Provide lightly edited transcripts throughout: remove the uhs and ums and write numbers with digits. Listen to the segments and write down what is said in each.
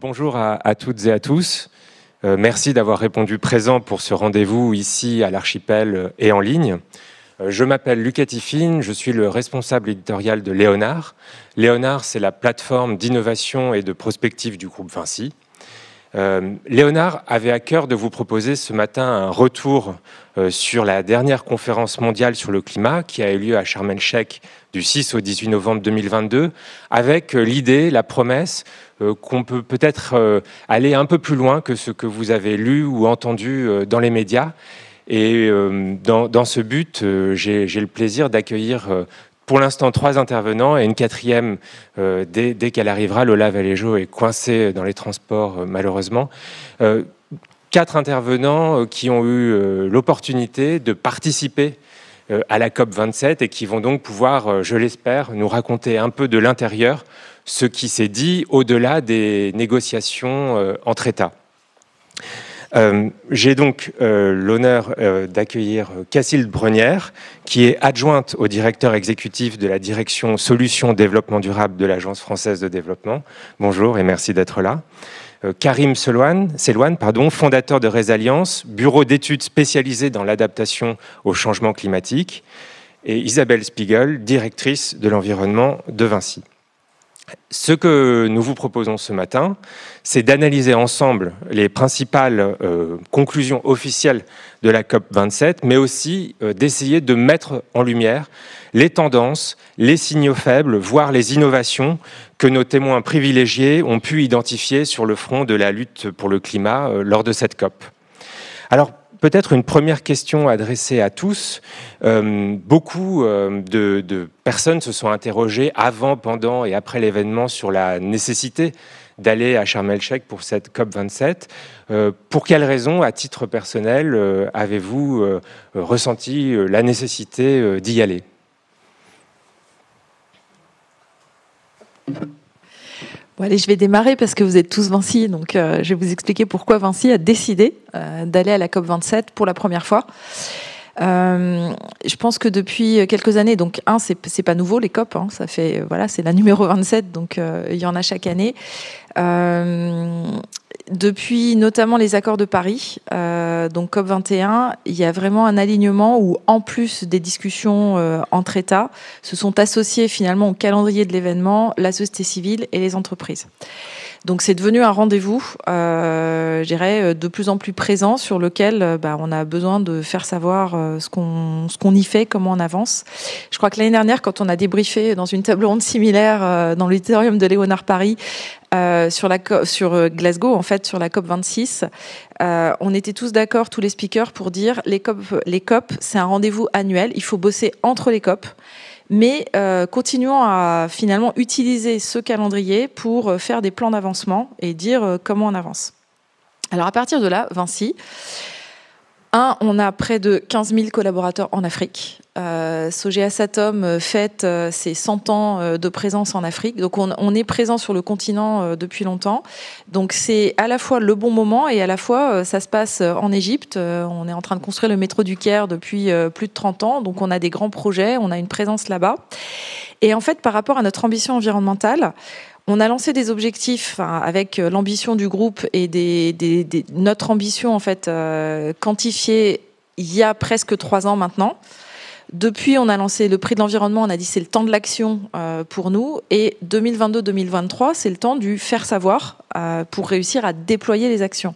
Bonjour à toutes et à tous. Merci d'avoir répondu présent pour ce rendez-vous ici à l'Archipel et en ligne. Je m'appelle Lucas Tiffin, je suis le responsable éditorial de Léonard. Léonard, c'est la plateforme d'innovation et de prospective du groupe Vinci. Léonard avait à cœur de vous proposer ce matin un retour sur la dernière conférence mondiale sur le climat qui a eu lieu à Sharm el-Sheikh du 6 au 18 novembre 2022, avec l'idée, la promesse qu'on peut peut-être aller un peu plus loin que ce que vous avez lu ou entendu dans les médias. Et dans ce but, j'ai le plaisir d'accueillir pour l'instant 3 intervenants et une quatrième dès qu'elle arrivera. Lola Valéjo est coincée dans les transports malheureusement. 4 intervenants qui ont eu l'opportunité de participer à la COP27 et qui vont donc pouvoir, je l'espère, nous raconter un peu de l'intérieur ce qui s'est dit au-delà des négociations entre États. J'ai donc l'honneur d'accueillir Cacilde Brenière, qui est adjointe au directeur exécutif de la direction Solutions Développement Durable de l'Agence française de développement. Bonjour et merci d'être là. Karim Selouane, fondateur de Résilience, bureau d'études spécialisé dans l'adaptation au changement climatique, et Isabelle Spiegel, directrice de l'environnement de Vinci. Ce que nous vous proposons ce matin, c'est d'analyser ensemble les principales conclusions officielles de la COP27, mais aussi d'essayer de mettre en lumière les tendances, les signaux faibles, voire les innovations que nos témoins privilégiés ont pu identifier sur le front de la lutte pour le climat lors de cette COP. Alors, peut-être une première question adressée à tous. Beaucoup de personnes se sont interrogées avant, pendant et après l'événement sur la nécessité d'aller à Sharm el-Sheikh pour cette COP27. Pour quelles raisons, à titre personnel, avez-vous ressenti la nécessité d'y aller ? Bon, allez, je vais démarrer parce que vous êtes tous Vinci, donc je vais vous expliquer pourquoi Vinci a décidé d'aller à la COP27 pour la première fois. Je pense que depuis quelques années, donc c'est pas nouveau les COP, ça fait c'est la numéro 27, donc il y en a chaque année. Depuis notamment les accords de Paris, donc COP21, il y a vraiment un alignement où, en plus des discussions entre États, se sont associés finalement au calendrier de l'événement la société civile et les entreprises. Donc c'est devenu un rendez-vous, je dirais, de plus en plus présent sur lequel on a besoin de faire savoir ce qu'on y fait, comment on avance. Je crois que l'année dernière, quand on a débriefé dans une table ronde similaire dans l'auditorium de Léonard Paris, sur Glasgow, en fait, sur la COP26, on était tous d'accord, tous les speakers, pour dire les COP, c'est un rendez-vous annuel. Il faut bosser entre les COP, mais continuons à finalement utiliser ce calendrier pour faire des plans d'avancement et dire comment on avance. Alors à partir de là, Vinci, on a près de 15 000 collaborateurs en Afrique. Sogea Satom fête ses 100 ans de présence en Afrique. Donc on est présent sur le continent depuis longtemps. Donc c'est à la fois le bon moment et à la fois ça se passe en Égypte. On est en train de construire le métro du Caire depuis plus de 30 ans. Donc on a des grands projets, on a une présence là-bas. Et en fait, par rapport à notre ambition environnementale, on a lancé des objectifs avec l'ambition du groupe et notre ambition en fait quantifiée il y a presque 3 ans maintenant. Depuis, on a lancé le prix de l'environnement, on a dit c'est le temps de l'action pour nous. Et 2022-2023, c'est le temps du faire savoir pour réussir à déployer les actions.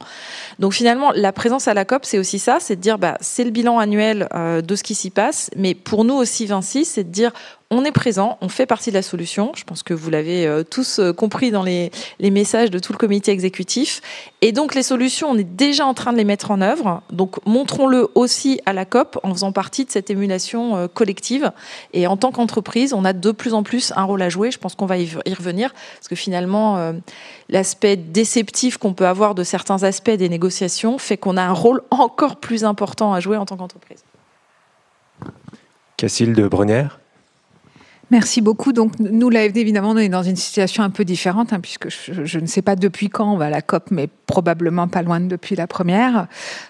Donc finalement, la présence à la COP, c'est aussi ça, c'est de dire c'est le bilan annuel de ce qui s'y passe. Mais pour nous aussi, Vinci, c'est de dire on est présent, on fait partie de la solution. Je pense que vous l'avez tous compris dans les messages de tout le comité exécutif. Et donc les solutions, on est déjà en train de les mettre en œuvre. Donc montrons-le aussi à la COP en faisant partie de cette émulation collective. Et en tant qu'entreprise, on a de plus en plus un rôle à jouer. Je pense qu'on va y revenir parce que finalement, l'aspect déceptif qu'on peut avoir de certains aspects des négociations fait qu'on a un rôle encore plus important à jouer en tant qu'entreprise. Cacilde Brenière. Merci beaucoup. Donc, nous, l'AFD, évidemment, on est dans une situation un peu différente, puisque je ne sais pas depuis quand on va à la COP, mais probablement pas loin de depuis la première.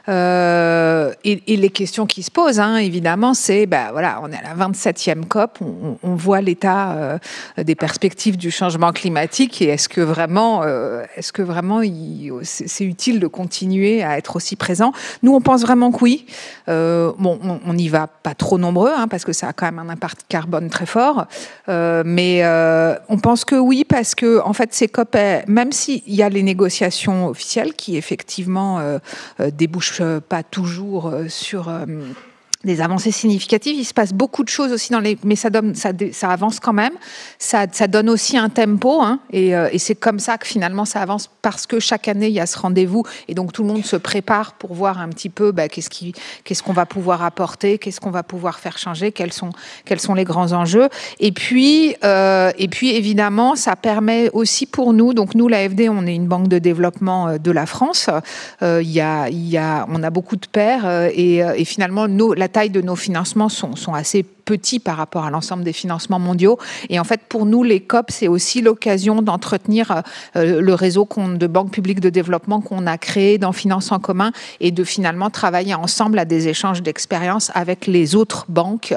Et les questions qui se posent, évidemment, c'est, voilà, on est à la 27e COP, on voit l'état des perspectives du changement climatique, et est-ce que vraiment c'est utile de continuer à être aussi présent? Nous, on pense vraiment que oui. On n'y va pas trop nombreux, parce que ça a quand même un impact carbone très fort. Mais on pense que oui, parce que en fait, ces COP, même s'il y a les négociations officielles qui effectivement débouchent pas toujours sur des avancées significatives, il se passe beaucoup de choses aussi mais ça avance quand même. Ça donne aussi un tempo, et c'est comme ça que finalement ça avance, parce que chaque année il y a ce rendez-vous, et donc tout le monde se prépare pour voir un petit peu qu'est-ce qu'on va pouvoir apporter, qu'est-ce qu'on va pouvoir faire changer, quels sont les grands enjeux. Et puis évidemment, ça permet aussi pour nous. Donc nous, l'AFD, on est une banque de développement de la France. On a beaucoup de pairs, et finalement la taille de nos financements sont assez petits par rapport à l'ensemble des financements mondiaux. Et en fait, pour nous, les COP, c'est aussi l'occasion d'entretenir le réseau de banques publiques de développement qu'on a créé dans Finance en commun, et de finalement travailler ensemble à des échanges d'expériences avec les autres banques,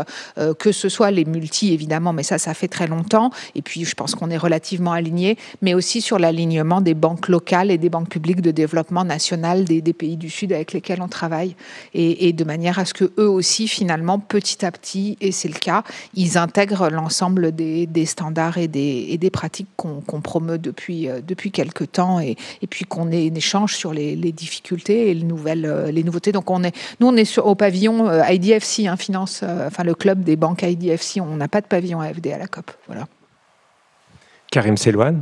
que ce soit les multi, évidemment, mais ça fait très longtemps. Et puis, je pense qu'on est relativement alignés, mais aussi sur l'alignement des banques locales et des banques publiques de développement nationales des pays du Sud avec lesquels on travaille, et de manière à ce que eux aussi, finalement, petit à petit, et c'est le cas, ils intègrent l'ensemble des standards et des pratiques qu'on promeut depuis quelques temps, et puis qu'on échange sur les difficultés et les nouveautés. Donc on est au pavillon IDFC, finance, le club des banques IDFC. On n'a pas de pavillon AFD à la COP. Voilà. Karim Selouane.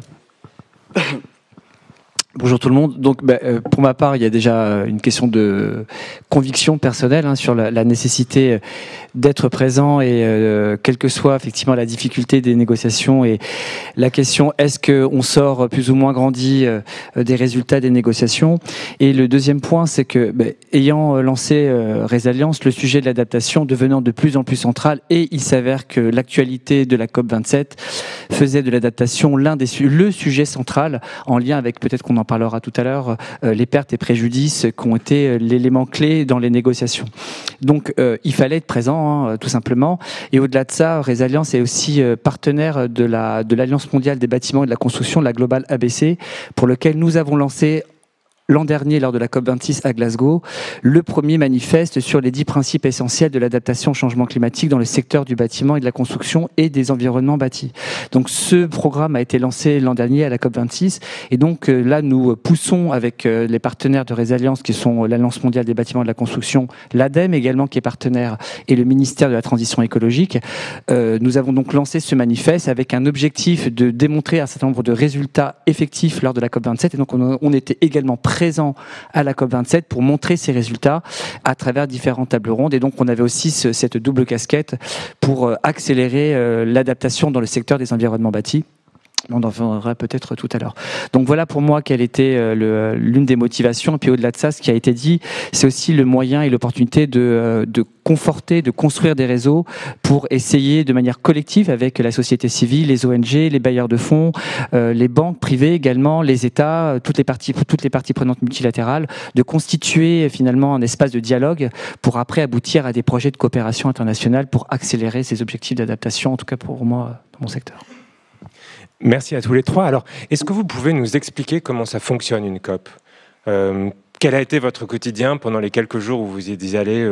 Bonjour tout le monde. Donc, pour ma part, il y a déjà une question de conviction personnelle sur la nécessité d'être présent, et quelle que soit effectivement la difficulté des négociations, et la question est-ce qu'on sort plus ou moins grandi des résultats des négociations. Et le deuxième point, c'est que ayant lancé Résilience, le sujet de l'adaptation devenant de plus en plus central, et il s'avère que l'actualité de la COP27 faisait de l'adaptation le sujet central, en lien avec, peut-être qu'on en parlera tout à l'heure, les pertes et préjudices qui ont été l'élément clé dans les négociations. Donc il fallait être présent, tout simplement. Et au-delà de ça, Résilience est aussi partenaire de l'Alliance mondiale des bâtiments et de la construction, la Global ABC, pour lequel nous avons lancé l'an dernier, lors de la COP26 à Glasgow, le premier manifeste sur les 10 principes essentiels de l'adaptation au changement climatique dans le secteur du bâtiment et de la construction et des environnements bâtis. Donc ce programme a été lancé l'an dernier à la COP26, et donc là nous poussons avec les partenaires de Résilience, qui sont l'Alliance mondiale des bâtiments et de la construction, l'ADEME également qui est partenaire, et le ministère de la Transition écologique. Nous avons donc lancé ce manifeste avec un objectif de démontrer un certain nombre de résultats effectifs lors de la COP27, et donc on était également présent à la COP27 pour montrer ces résultats à travers différentes tables rondes. Et donc on avait aussi cette double casquette pour accélérer l'adaptation dans le secteur des environnements bâtis. On en verra peut-être tout à l'heure. Donc voilà pour moi quelle était l'une des motivations. Et puis au-delà de ça, ce qui a été dit, c'est aussi le moyen et l'opportunité de conforter, de construire des réseaux pour essayer de manière collective avec la société civile, les ONG, les bailleurs de fonds, les banques privées également, les États, toutes les parties prenantes multilatérales, de constituer finalement un espace de dialogue pour après aboutir à des projets de coopération internationale pour accélérer ces objectifs d'adaptation, en tout cas pour moi, dans mon secteur. Merci à tous les trois. Alors, est-ce que vous pouvez nous expliquer comment ça fonctionne une COP ? Quel a été votre quotidien pendant les quelques jours où vous y êtes allés,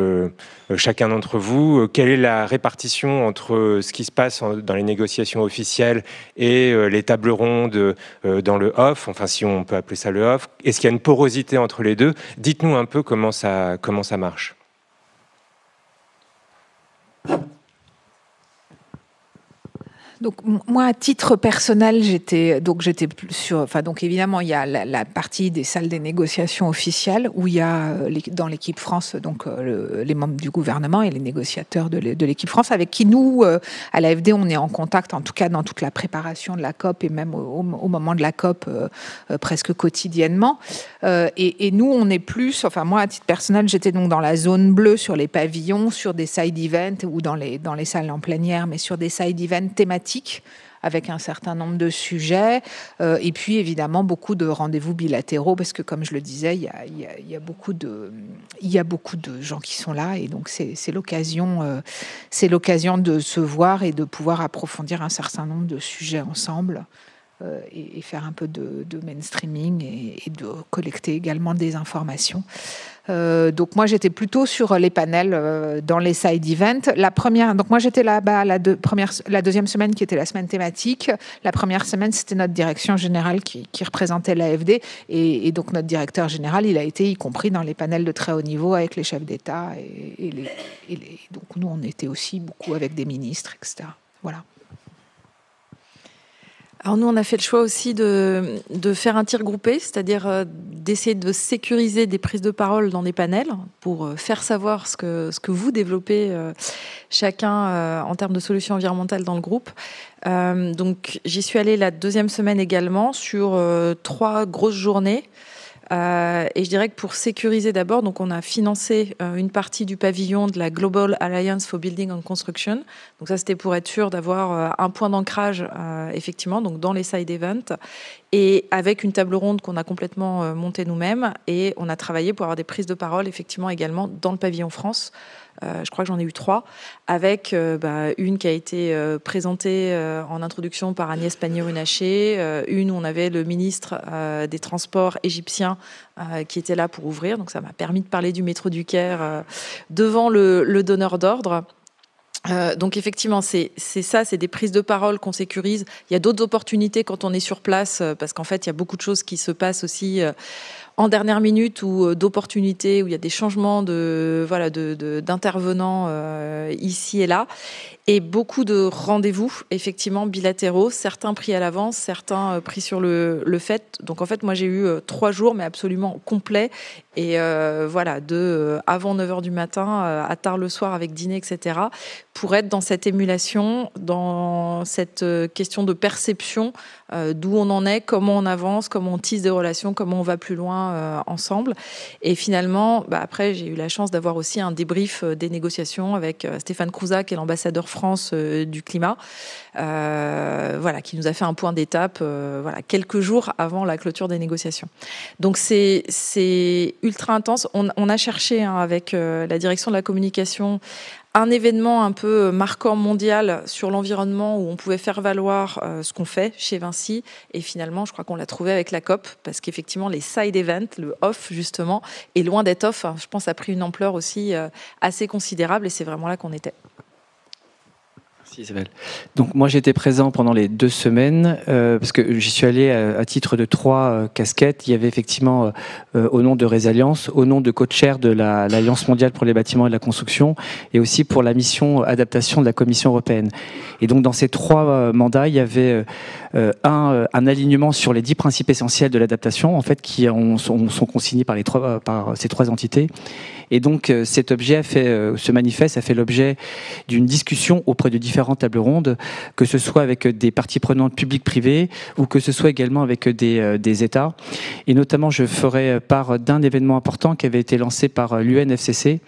chacun d'entre vous ? Quelle est la répartition entre ce qui se passe dans les négociations officielles et les tables rondes dans le off, enfin si on peut appeler ça le off ? Est-ce qu'il y a une porosité entre les deux ? Dites-nous un peu comment ça marche. Donc moi, à titre personnel, j'étais plus sur. Enfin, donc évidemment, il y a la partie des salles des négociations officielles où il y a dans l'équipe France donc les membres du gouvernement et les négociateurs de l'équipe France avec qui nous à l'AFD on est en contact, en tout cas dans toute la préparation de la COP et même au moment de la COP presque quotidiennement. Et nous, on est plus. Enfin, moi, à titre personnel, j'étais donc dans la zone bleue sur les pavillons, sur des side events ou dans les salles en plénière, mais sur des side events thématiques avec un certain nombre de sujets et puis évidemment beaucoup de rendez-vous bilatéraux parce que comme je le disais, il y a beaucoup de gens qui sont là et donc c'est l'occasion de se voir et de pouvoir approfondir un certain nombre de sujets ensemble et faire un peu de mainstreaming et de collecter également des informations. Donc moi j'étais plutôt sur les panels dans les side events. Donc moi j'étais là-bas la deuxième semaine qui était la semaine thématique. La première semaine c'était notre direction générale qui représentait l'AFD et donc notre directeur général il a été y compris dans les panels de très haut niveau avec les chefs d'État donc nous on était aussi beaucoup avec des ministres, etc. Voilà. Alors nous, on a fait le choix aussi de faire un tir groupé, c'est-à-dire d'essayer de sécuriser des prises de parole dans des panels pour faire savoir ce que vous développez chacun en termes de solutions environnementales dans le groupe. Donc j'y suis allée la deuxième semaine également sur 3 grosses journées. Et je dirais que pour sécuriser d'abord, donc on a financé une partie du pavillon de la Global Alliance for Building and Construction. Donc ça, c'était pour être sûr d'avoir un point d'ancrage, effectivement, donc dans les side events, et avec une table ronde qu'on a complètement montée nous-mêmes. Et on a travaillé pour avoir des prises de parole, effectivement, également dans le pavillon France. Je crois que j'en ai eu 3, avec une qui a été présentée en introduction par Agnès Pannier-Runacher, une où on avait le ministre des Transports égyptien qui était là pour ouvrir, donc ça m'a permis de parler du métro du Caire devant le donneur d'ordre. Donc effectivement, c'est ça, c'est des prises de parole qu'on sécurise. Il y a d'autres opportunités quand on est sur place, parce qu'en fait, il y a beaucoup de choses qui se passent aussi en dernière minute ou d'opportunités où il y a des changements d'intervenants ici et là. Et beaucoup de rendez-vous, effectivement, bilatéraux, certains pris à l'avance, certains pris sur le fait. Donc, en fait, moi, j'ai eu 3 jours, mais absolument complets. Et avant 9h du matin, à tard le soir avec dîner, etc., pour être dans cette émulation, dans cette question de perception d'où on en est, comment on avance, comment on tisse des relations, comment on va plus loin ensemble. Et finalement, après, j'ai eu la chance d'avoir aussi un débrief des négociations avec Stéphane Crouzat, qui est l'ambassadeur France du climat, qui nous a fait un point d'étape quelques jours avant la clôture des négociations. Donc c'est ultra intense. On a cherché avec la direction de la communication un événement un peu marquant mondial sur l'environnement où on pouvait faire valoir ce qu'on fait chez Vinci. Et finalement, je crois qu'on l'a trouvé avec la COP, parce qu'effectivement, les side events, le off justement, est loin d'être off. Je pense a pris une ampleur aussi assez considérable et c'est vraiment là qu'on était. Merci Isabelle. Donc moi j'étais présent pendant les 2 semaines parce que j'y suis allé à titre de 3 casquettes. Il y avait effectivement au nom de Résilience, au nom de co-chair de l'Alliance mondiale pour les bâtiments et la construction et aussi pour la mission adaptation de la Commission européenne. Et donc dans ces 3 mandats, il y avait un alignement sur les 10 principes essentiels de l'adaptation en fait qui sont consignés par ces 3 entités. Et donc cet objet ce manifeste a fait l'objet d'une discussion auprès de différentes tables rondes, que ce soit avec des parties prenantes publiques-privées ou que ce soit également avec des États. Et notamment, je ferai part d'un événement important qui avait été lancé par l'UNFCCC,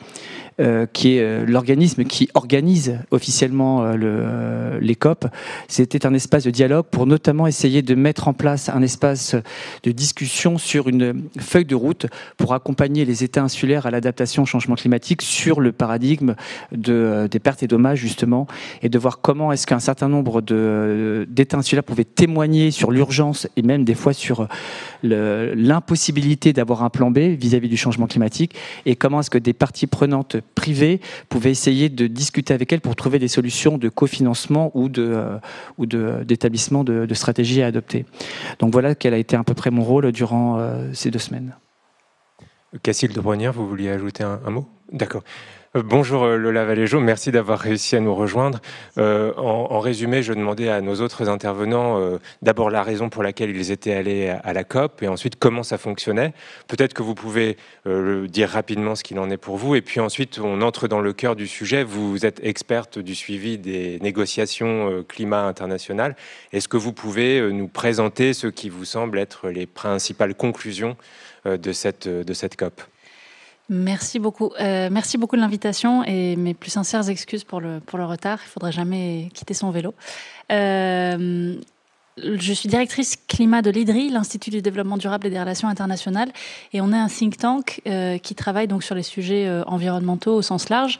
qui est l'organisme qui organise officiellement les COP. C'était un espace de dialogue pour notamment essayer de mettre en place un espace de discussion sur une feuille de route pour accompagner les États insulaires à l'adaptation au changement climatique sur le paradigme des pertes et dommages justement, et de voir comment est-ce qu'un certain nombre d'États insulaires pouvaient témoigner sur l'urgence et même des fois sur l'impossibilité d'avoir un plan B vis-à-vis du changement climatique, et comment est-ce que des parties prenantes privées pouvaient essayer de discuter avec elles pour trouver des solutions de cofinancement ou d'établissement de stratégies à adopter. Donc voilà quel a été à peu près mon rôle durant ces 2 semaines. Cacile de Brognière, vous vouliez ajouter un mot ? D'accord. Bonjour Lola Valéjo, merci d'avoir réussi à nous rejoindre. En résumé, je demandais à nos autres intervenants d'abord la raison pour laquelle ils étaient allés à la COP et ensuite comment ça fonctionnait. Peut-être que vous pouvez dire rapidement ce qu'il en est pour vous et puis ensuite on entre dans le cœur du sujet. Vous êtes experte du suivi des négociations climat internationales. Est-ce que vous pouvez nous présenter ce qui vous semble être les principales conclusions de cette COP ? Merci beaucoup de l'invitation et mes plus sincères excuses pour le retard. Il ne faudrait jamais quitter son vélo. Je suis directrice climat de l'IDRI, l'Institut du développement durable et des relations internationales, et on est un think tank qui travaille donc sur les sujets environnementaux au sens large,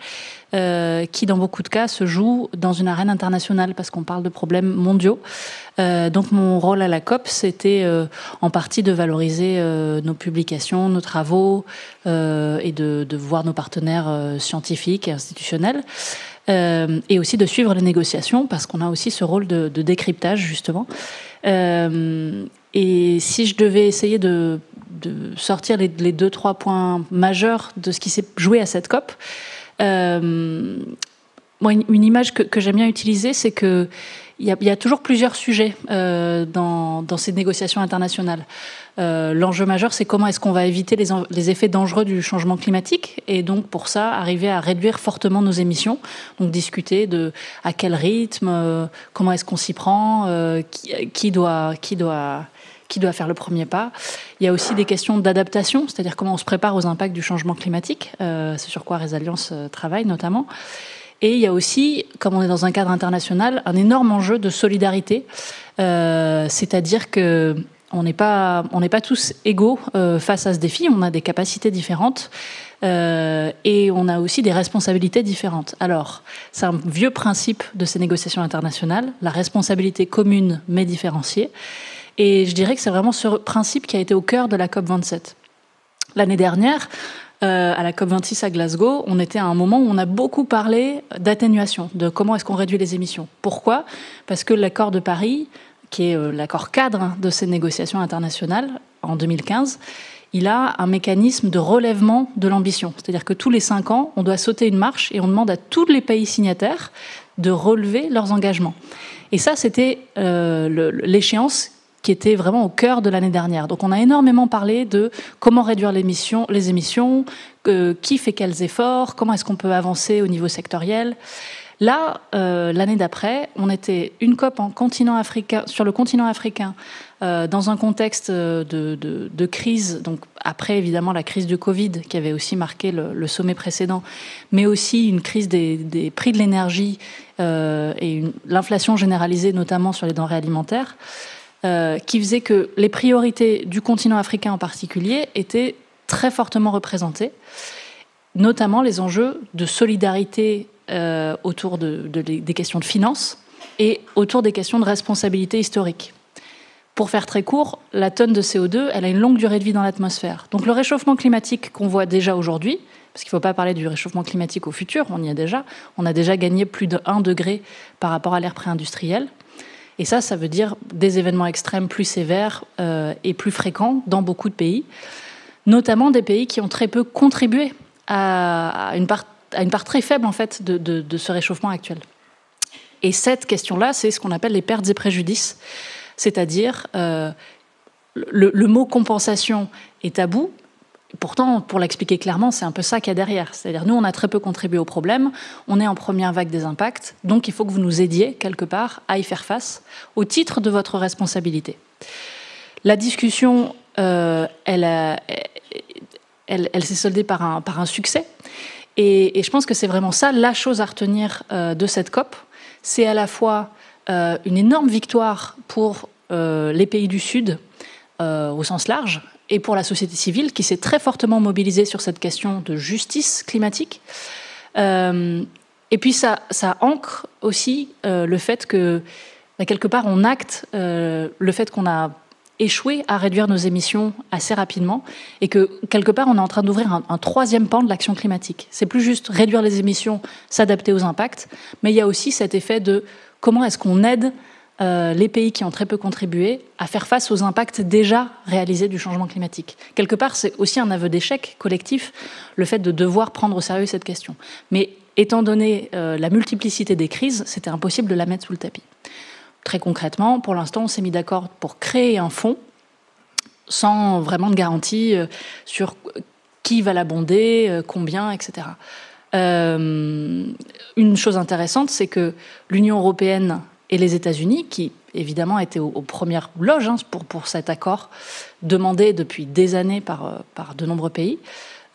qui dans beaucoup de cas se joue dans une arène internationale parce qu'on parle de problèmes mondiaux. Donc mon rôle à la COP, c'était en partie de valoriser nos publications, nos travaux et de voir nos partenaires scientifiques et institutionnels. Et aussi de suivre les négociations parce qu'on a aussi ce rôle de décryptage justement. Et si je devais essayer de sortir les 2-3 points majeurs de ce qui s'est joué à cette COP, moi, une image que j'aime bien utiliser, c'est que il y a toujours plusieurs sujets dans ces négociations internationales. L'enjeu majeur, c'est comment est-ce qu'on va éviter les effets dangereux du changement climatique et donc pour ça, arriver à réduire fortement nos émissions. Donc discuter de à quel rythme, comment est-ce qu'on s'y prend, qui doit faire le premier pas. Il y a aussi des questions d'adaptation, c'est-à-dire comment on se prépare aux impacts du changement climatique. C'est sur quoi Resalliance travaille notamment. Et il y a aussi, comme on est dans un cadre international, un énorme enjeu de solidarité, c'est-à-dire que on n'est pas tous égaux face à ce défi. On a des capacités différentes et on a aussi des responsabilités différentes. Alors, c'est un vieux principe de ces négociations internationales, la responsabilité commune mais différenciée. Et je dirais que c'est vraiment ce principe qui a été au cœur de la COP27. L'année dernière, à la COP26 à Glasgow, on était à un moment où on a beaucoup parlé d'atténuation, de comment est-ce qu'on réduit les émissions. Pourquoi ? Parce que l'accord de Paris, qui est l'accord cadre de ces négociations internationales en 2015, il a un mécanisme de relèvement de l'ambition. C'est-à-dire que tous les 5 ans, on doit sauter une marche et on demande à tous les pays signataires de relever leurs engagements. Et ça, c'était l'échéance qui était vraiment au cœur de l'année dernière. Donc on a énormément parlé de comment réduire les émissions, qui fait quels efforts, comment est-ce qu'on peut avancer au niveau sectoriel. Là, l'année d'après, on était une COP sur le continent africain, dans un contexte de crise, donc après évidemment la crise du Covid qui avait aussi marqué le sommet précédent, mais aussi une crise des prix de l'énergie et l'inflation généralisée notamment sur les denrées alimentaires, qui faisait que les priorités du continent africain en particulier étaient très fortement représentées, notamment les enjeux de solidarité autour des questions de finances et autour des questions de responsabilité historique. Pour faire très court, la tonne de CO2, elle a une longue durée de vie dans l'atmosphère. Donc le réchauffement climatique qu'on voit déjà aujourd'hui, parce qu'il ne faut pas parler du réchauffement climatique au futur, on y est déjà, on a déjà gagné plus de 1 degré par rapport à l'ère pré-industrielle. Et ça veut dire des événements extrêmes plus sévères et plus fréquents dans beaucoup de pays, notamment des pays qui ont très peu contribué à une part très faible en fait de ce réchauffement actuel. Et cette question-là, c'est ce qu'on appelle les pertes et préjudices, c'est-à-dire le mot compensation est tabou. Pourtant, pour l'expliquer clairement, c'est un peu ça qu'il y a derrière. C'est-à-dire, nous, on a très peu contribué au problème, on est en première vague des impacts, donc il faut que vous nous aidiez, quelque part, à y faire face, au titre de votre responsabilité. La discussion, elle s'est soldée par un succès, et je pense que c'est vraiment ça, la chose à retenir de cette COP. C'est à la fois une énorme victoire pour les pays du Sud, au sens large, et pour la société civile qui s'est très fortement mobilisée sur cette question de justice climatique. Et puis ça ancre aussi le fait que, quelque part, on acte le fait qu'on a échoué à réduire nos émissions assez rapidement et que, quelque part, on est en train d'ouvrir un troisième pan de l'action climatique. C'est plus juste réduire les émissions, s'adapter aux impacts, mais il y a aussi cet effet de comment est-ce qu'on aide les pays qui ont très peu contribué à faire face aux impacts déjà réalisés du changement climatique. Quelque part, c'est aussi un aveu d'échec collectif, le fait de devoir prendre au sérieux cette question. Mais étant donné la multiplicité des crises, c'était impossible de la mettre sous le tapis. Très concrètement, pour l'instant, on s'est mis d'accord pour créer un fonds sans vraiment de garantie sur qui va l'abonder, combien, etc. Une chose intéressante, c'est que l'Union européenne et les États-Unis, qui évidemment étaient aux premières loges pour cet accord, demandé depuis des années par de nombreux pays,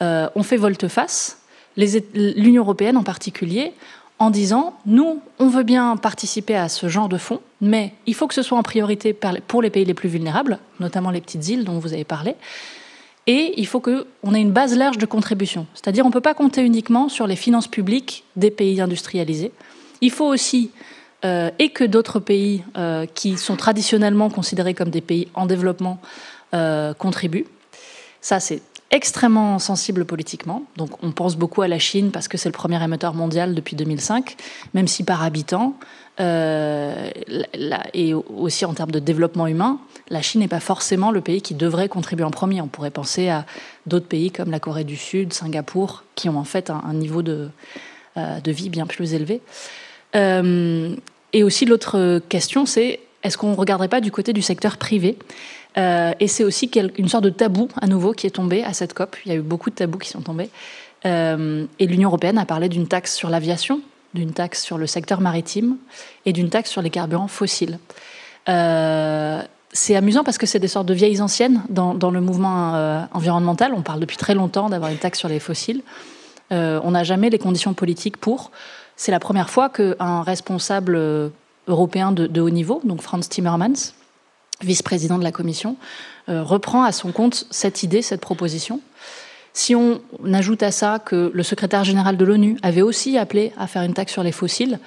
ont fait volte-face, l'Union européenne en particulier, en disant « Nous, on veut bien participer à ce genre de fonds, mais il faut que ce soit en priorité pour les pays les plus vulnérables, notamment les petites îles dont vous avez parlé, et il faut qu'on ait une base large de contribution. C'est-à-dire on ne peut pas compter uniquement sur les finances publiques des pays industrialisés. Il faut aussi, et que d'autres pays qui sont traditionnellement considérés comme des pays en développement contribuent. Ça, c'est extrêmement sensible politiquement. Donc on pense beaucoup à la Chine parce que c'est le premier émetteur mondial depuis 2005, même si par habitant, et aussi en termes de développement humain, la Chine n'est pas forcément le pays qui devrait contribuer en premier. On pourrait penser à d'autres pays comme la Corée du Sud, Singapour, qui ont en fait un niveau de vie bien plus élevé. Et aussi l'autre question, c'est est-ce qu'on ne regarderait pas du côté du secteur privé ? Et c'est aussi une sorte de tabou à nouveau qui est tombé à cette COP. Il y a eu beaucoup de tabous qui sont tombés. Et l'Union européenne a parlé d'une taxe sur l'aviation, d'une taxe sur le secteur maritime et d'une taxe sur les carburants fossiles. C'est amusant parce que c'est des sortes de vieilles anciennes dans le mouvement environnemental. On parle depuis très longtemps d'avoir une taxe sur les fossiles. On n'a jamais les conditions politiques pour. C'est la première fois qu'un responsable européen de haut niveau, donc Frans Timmermans, vice-président de la Commission, reprend à son compte cette idée, cette proposition. Si on ajoute à ça que le secrétaire général de l'ONU avait aussi appelé à faire une taxe sur les fossiles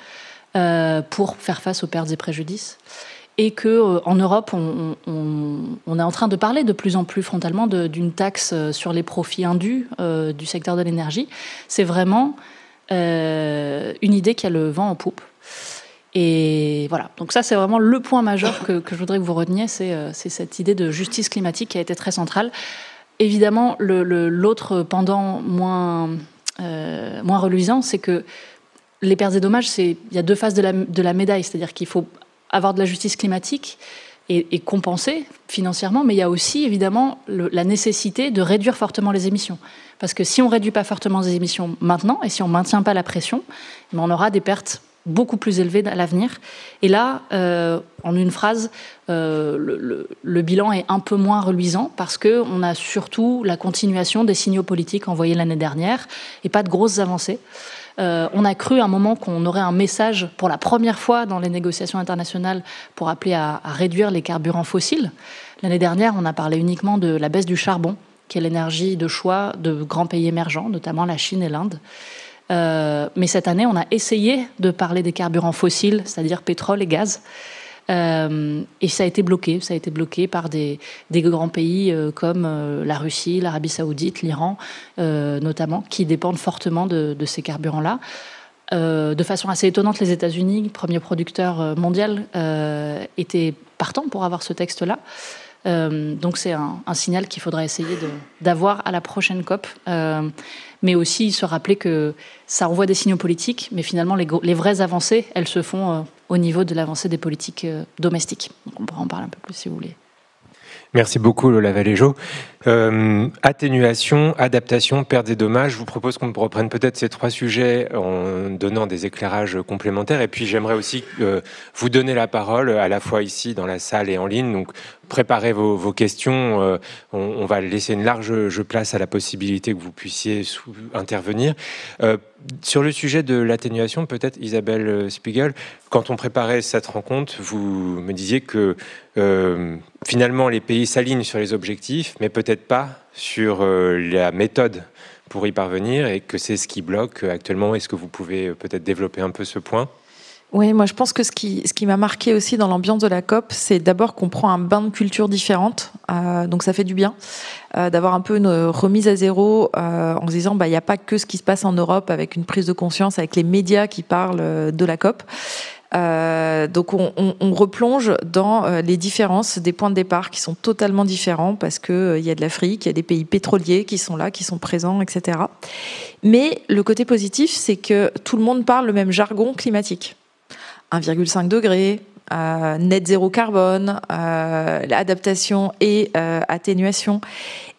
pour faire face aux pertes et préjudices, et qu'en Europe, on est en train de parler de plus en plus frontalement d'une taxe sur les profits indus du secteur de l'énergie, c'est vraiment une idée qui a le vent en poupe. Et voilà, donc ça c'est vraiment le point majeur que je voudrais que vous reteniez, c'est cette idée de justice climatique qui a été très centrale. Évidemment, l'autre pendant moins reluisant, c'est que les pertes et dommages, il y a deux faces de la médaille, c'est-à-dire qu'il faut avoir de la justice climatique et compenser financièrement, mais il y a aussi évidemment la nécessité de réduire fortement les émissions. Parce que si on ne réduit pas fortement les émissions maintenant, et si on ne maintient pas la pression, on aura des pertes beaucoup plus élevées à l'avenir. Et là, en une phrase, le bilan est un peu moins reluisant parce qu'on a surtout la continuation des signaux politiques envoyés l'année dernière et pas de grosses avancées. On a cru à un moment qu'on aurait un message pour la première fois dans les négociations internationales pour appeler à réduire les carburants fossiles. L'année dernière, on a parlé uniquement de la baisse du charbon, qui est l'énergie de choix de grands pays émergents, notamment la Chine et l'Inde. Mais cette année, on a essayé de parler des carburants fossiles, c'est-à-dire pétrole et gaz. Et ça a été bloqué. Ça a été bloqué par des grands pays comme la Russie, l'Arabie Saoudite, l'Iran, notamment, qui dépendent fortement de ces carburants-là. De façon assez étonnante, les États-Unis, premier producteur mondial, étaient partants pour avoir ce texte-là. Donc c'est un signal qu'il faudra essayer d'avoir à la prochaine COP. Mais aussi se rappeler que ça envoie des signaux politiques, mais finalement les vraies avancées, elles se font au niveau de l'avancée des politiques domestiques. Donc on pourra en parler un peu plus si vous voulez. Merci beaucoup Lola Valéjo. Atténuation, adaptation, pertes et dommages. Je vous propose qu'on reprenne peut-être ces trois sujets en donnant des éclairages complémentaires. Et puis j'aimerais aussi vous donner la parole à la fois ici dans la salle et en ligne. Donc préparez vos questions. On va laisser une large place à la possibilité que vous puissiez intervenir. Sur le sujet de l'atténuation, peut-être Isabelle Spiegel, quand on préparait cette rencontre, vous me disiez que finalement les pays s'alignent sur les objectifs, mais peut-être pas sur la méthode pour y parvenir, et que c'est ce qui bloque actuellement. Est-ce que vous pouvez peut-être développer un peu ce point ? Oui, moi je pense que ce qui m'a marqué aussi dans l'ambiance de la COP, c'est d'abord qu'on prend un bain de culture différente, donc ça fait du bien d'avoir un peu une remise à zéro en se disant il n'y a pas que ce qui se passe en Europe avec une prise de conscience, avec les médias qui parlent de la COP. Donc on replonge dans les différences des points de départ qui sont totalement différents parce que il y a de l'Afrique, il y a des pays pétroliers qui sont là, qui sont présents, etc. Mais le côté positif, c'est que tout le monde parle le même jargon climatique. 1,5 degré, net zéro carbone, adaptation et atténuation.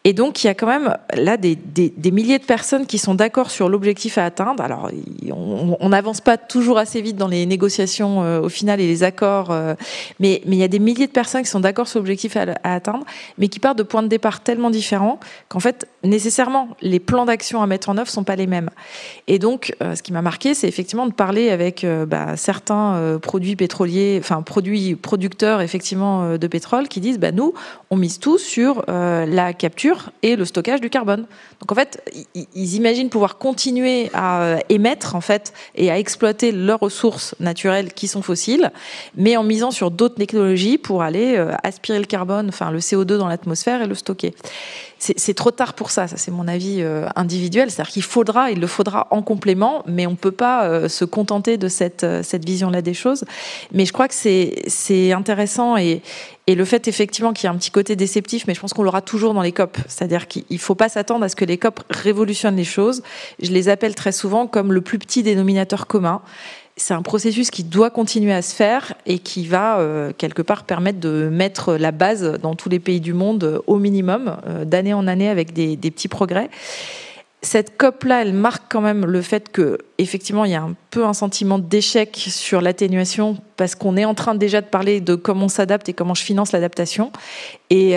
Et donc, il y a quand même là des milliers de personnes qui sont d'accord sur l'objectif à atteindre. Alors, on n'avance pas toujours assez vite dans les négociations au final et les accords, mais il y a des milliers de personnes qui sont d'accord sur l'objectif à atteindre, mais qui partent de points de départ tellement différents qu'en fait, nécessairement, les plans d'action à mettre en œuvre sont pas les mêmes. Et donc, ce qui m'a marqué, c'est effectivement de parler avec certains produits pétroliers, enfin producteurs effectivement de pétrole, qui disent nous, on mise tout sur la capture et le stockage du carbone. Donc en fait, ils imaginent pouvoir continuer à émettre en fait et à exploiter leurs ressources naturelles qui sont fossiles, mais en misant sur d'autres technologies pour aller aspirer le carbone, enfin le CO2 dans l'atmosphère et le stocker. C'est trop tard pour ça c'est mon avis individuel, c'est-à-dire il le faudra en complément, mais on peut pas se contenter de cette vision-là des choses. Mais je crois que c'est intéressant et le fait effectivement qu'il y a un petit côté déceptif, mais je pense qu'on l'aura toujours dans les COP, c'est-à-dire qu'il faut pas s'attendre à ce que les COP révolutionnent les choses. Je les appelle très souvent comme le plus petit dénominateur commun. C'est un processus qui doit continuer à se faire et qui va quelque part permettre de mettre la base dans tous les pays du monde au minimum, d'année en année avec des petits progrès. Cette COP-là, elle marque quand même le fait que, effectivement, il y a un peu un sentiment d'échec sur l'atténuation parce qu'on est en train déjà de parler de comment on s'adapte et comment je finance l'adaptation. Et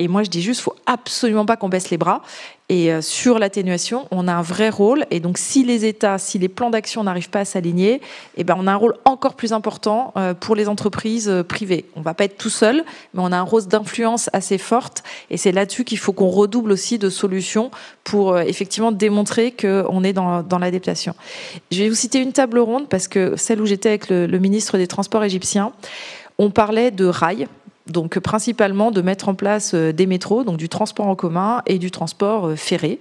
moi, je dis juste, faut absolument pas qu'on baisse les bras. Et sur l'atténuation, on a un vrai rôle. Et donc, si les États, si les plans d'action n'arrivent pas à s'aligner, on a un rôle encore plus important pour les entreprises privées. On va pas être tout seul, mais on a un rôle d'influence assez forte. Et c'est là-dessus qu'il faut qu'on redouble aussi de solutions pour effectivement démontrer qu'on est dans l'adaptation. Je vais vous citer une table ronde parce que celle où j'étais avec le ministre des Transports égyptien, on parlait de rails. Donc principalement de mettre en place des métros, donc du transport en commun et du transport ferré,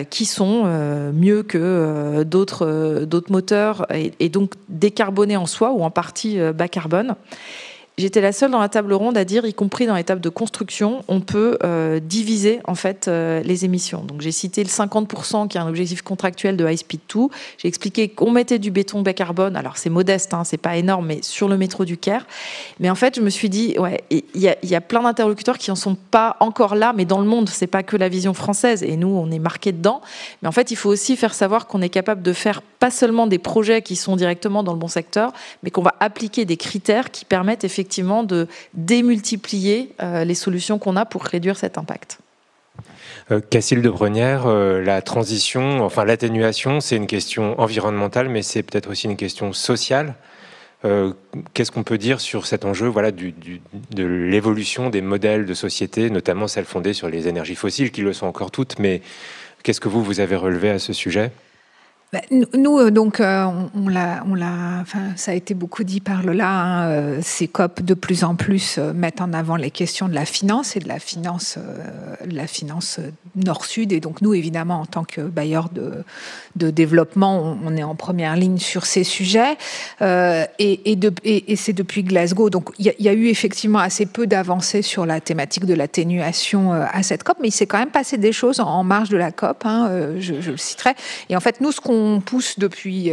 qui sont mieux que d'autres moteurs et donc décarbonés en soi ou en partie bas carbone. J'étais la seule dans la table ronde à dire, y compris dans l'étape de construction, on peut diviser en fait les émissions. Donc j'ai cité le 50% qui est un objectif contractuel de High Speed 2. J'ai expliqué qu'on mettait du béton bas carbone. Alors c'est modeste, c'est pas énorme, mais sur le métro du Caire. Mais en fait, je me suis dit, il y a plein d'interlocuteurs qui en sont pas encore là, mais dans le monde, c'est pas que la vision française. Et nous, on est marqué dedans. Mais en fait, il faut aussi faire savoir qu'on est capable de faire pas seulement des projets qui sont directement dans le bon secteur, mais qu'on va appliquer des critères qui permettent effectivement de démultiplier les solutions qu'on a pour réduire cet impact. Cacile de Brenière, la transition, enfin l'atténuation, c'est une question environnementale, mais c'est peut-être aussi une question sociale. Qu'est-ce qu'on peut dire sur cet enjeu de l'évolution des modèles de société, notamment celles fondées sur les énergies fossiles, qui le sont encore toutes, mais qu'est-ce que vous avez relevé à ce sujet ? Nous, donc, on l'a, ça a été beaucoup dit par Lola. Ces COP de plus en plus mettent en avant les questions de la finance et de la finance nord-sud. Et donc, nous, évidemment, en tant que bailleurs de développement, on est en première ligne sur ces sujets. Et c'est depuis Glasgow. Donc, il y a eu effectivement assez peu d'avancées sur la thématique de l'atténuation à cette COP, mais il s'est quand même passé des choses en marge de la COP. Je le citerai. Et en fait, nous, ce qu'on pousse depuis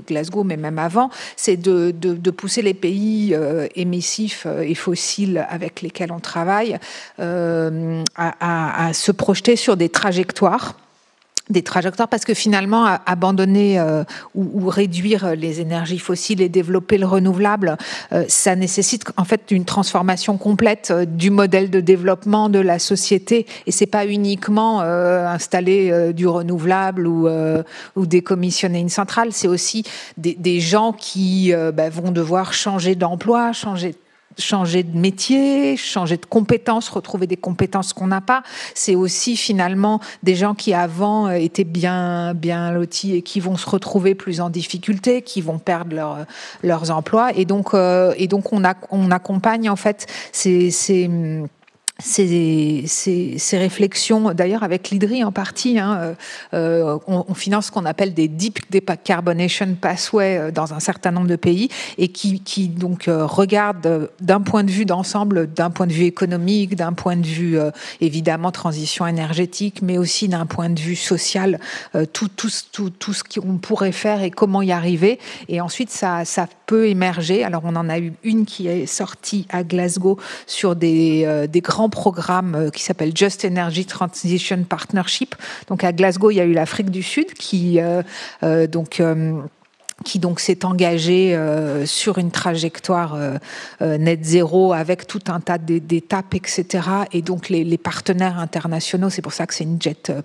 Glasgow, mais même avant, c'est de pousser les pays émissifs et fossiles avec lesquels on travaille à se projeter sur des trajectoires parce que finalement abandonner ou réduire les énergies fossiles et développer le renouvelable, ça nécessite en fait une transformation complète du modèle de développement de la société, et c'est pas uniquement installer du renouvelable ou décommissionner une centrale, c'est aussi des gens qui vont devoir changer d'emploi, changer de métier, changer de compétences, retrouver des compétences qu'on n'a pas. C'est aussi finalement des gens qui avant étaient bien lotis et qui vont se retrouver plus en difficulté, qui vont perdre leurs emplois. Et donc on accompagne en fait ces ces réflexions, d'ailleurs avec l'IDRI en partie, on finance ce qu'on appelle des Deep Decarbonation Pathways dans un certain nombre de pays et qui donc regardent d'un point de vue d'ensemble, d'un point de vue économique, d'un point de vue évidemment transition énergétique, mais aussi d'un point de vue social, tout ce qu'on pourrait faire et comment y arriver. Et ensuite, ça peut émerger. Alors, on en a eu une qui est sortie à Glasgow sur des grands programme qui s'appelle Just Energy Transition Partnership. Donc à Glasgow, il y a eu l'Afrique du Sud qui s'est engagé sur une trajectoire net zéro avec tout un tas d'étapes, etc. Et donc les partenaires internationaux, c'est pour ça que c'est une JETP,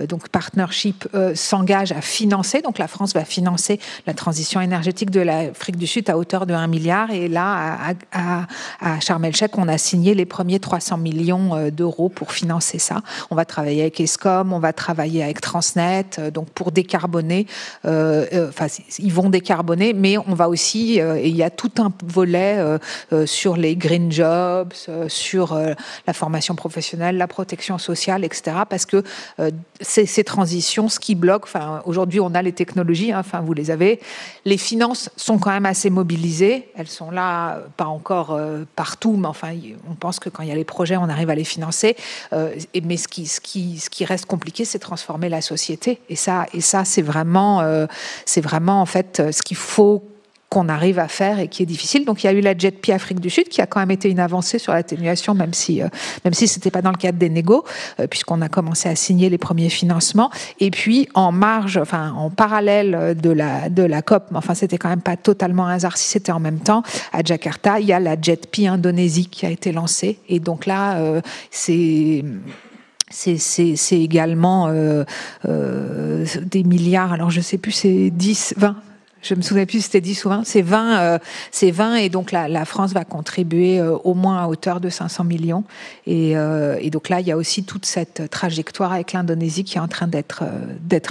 donc partnership, s'engagent à financer. Donc la France va financer la transition énergétique de l'Afrique du Sud à hauteur de 1 milliard. Et là, à Sharm el-Sheikh, on a signé les premiers 300 millions d'euros pour financer ça. On va travailler avec Eskom, on va travailler avec Transnet, donc pour décarboner. Ils vont décarboner, mais on va aussi, et il y a tout un volet sur les green jobs, sur la formation professionnelle, la protection sociale, etc. Parce que ces transitions, ce qui bloque, aujourd'hui on a les technologies, vous les avez, les finances sont quand même assez mobilisées, elles sont là, pas encore partout, mais on pense que quand il y a les projets, on arrive à les financer, mais ce qui reste compliqué, c'est transformer la société, et ça c'est vraiment en fait ce qu'il faut qu'on arrive à faire et qui est difficile. Donc il y a eu la JETP Afrique du Sud qui a quand même été une avancée sur l'atténuation, même si c'était pas dans le cadre des négos, puisqu'on a commencé à signer les premiers financements. Et puis en parallèle de la COP, mais c'était quand même pas totalement un hasard si c'était en même temps, à Jakarta, il y a la JETP Indonésie qui a été lancée. Et donc là, c'est également des milliards, alors je sais plus, c'est 10, 20, je me souviens plus si c'était 10 ou 20, c'est 20 et donc la France va contribuer au moins à hauteur de 500 millions et donc là il y a aussi toute cette trajectoire avec l'Indonésie qui est en train d'être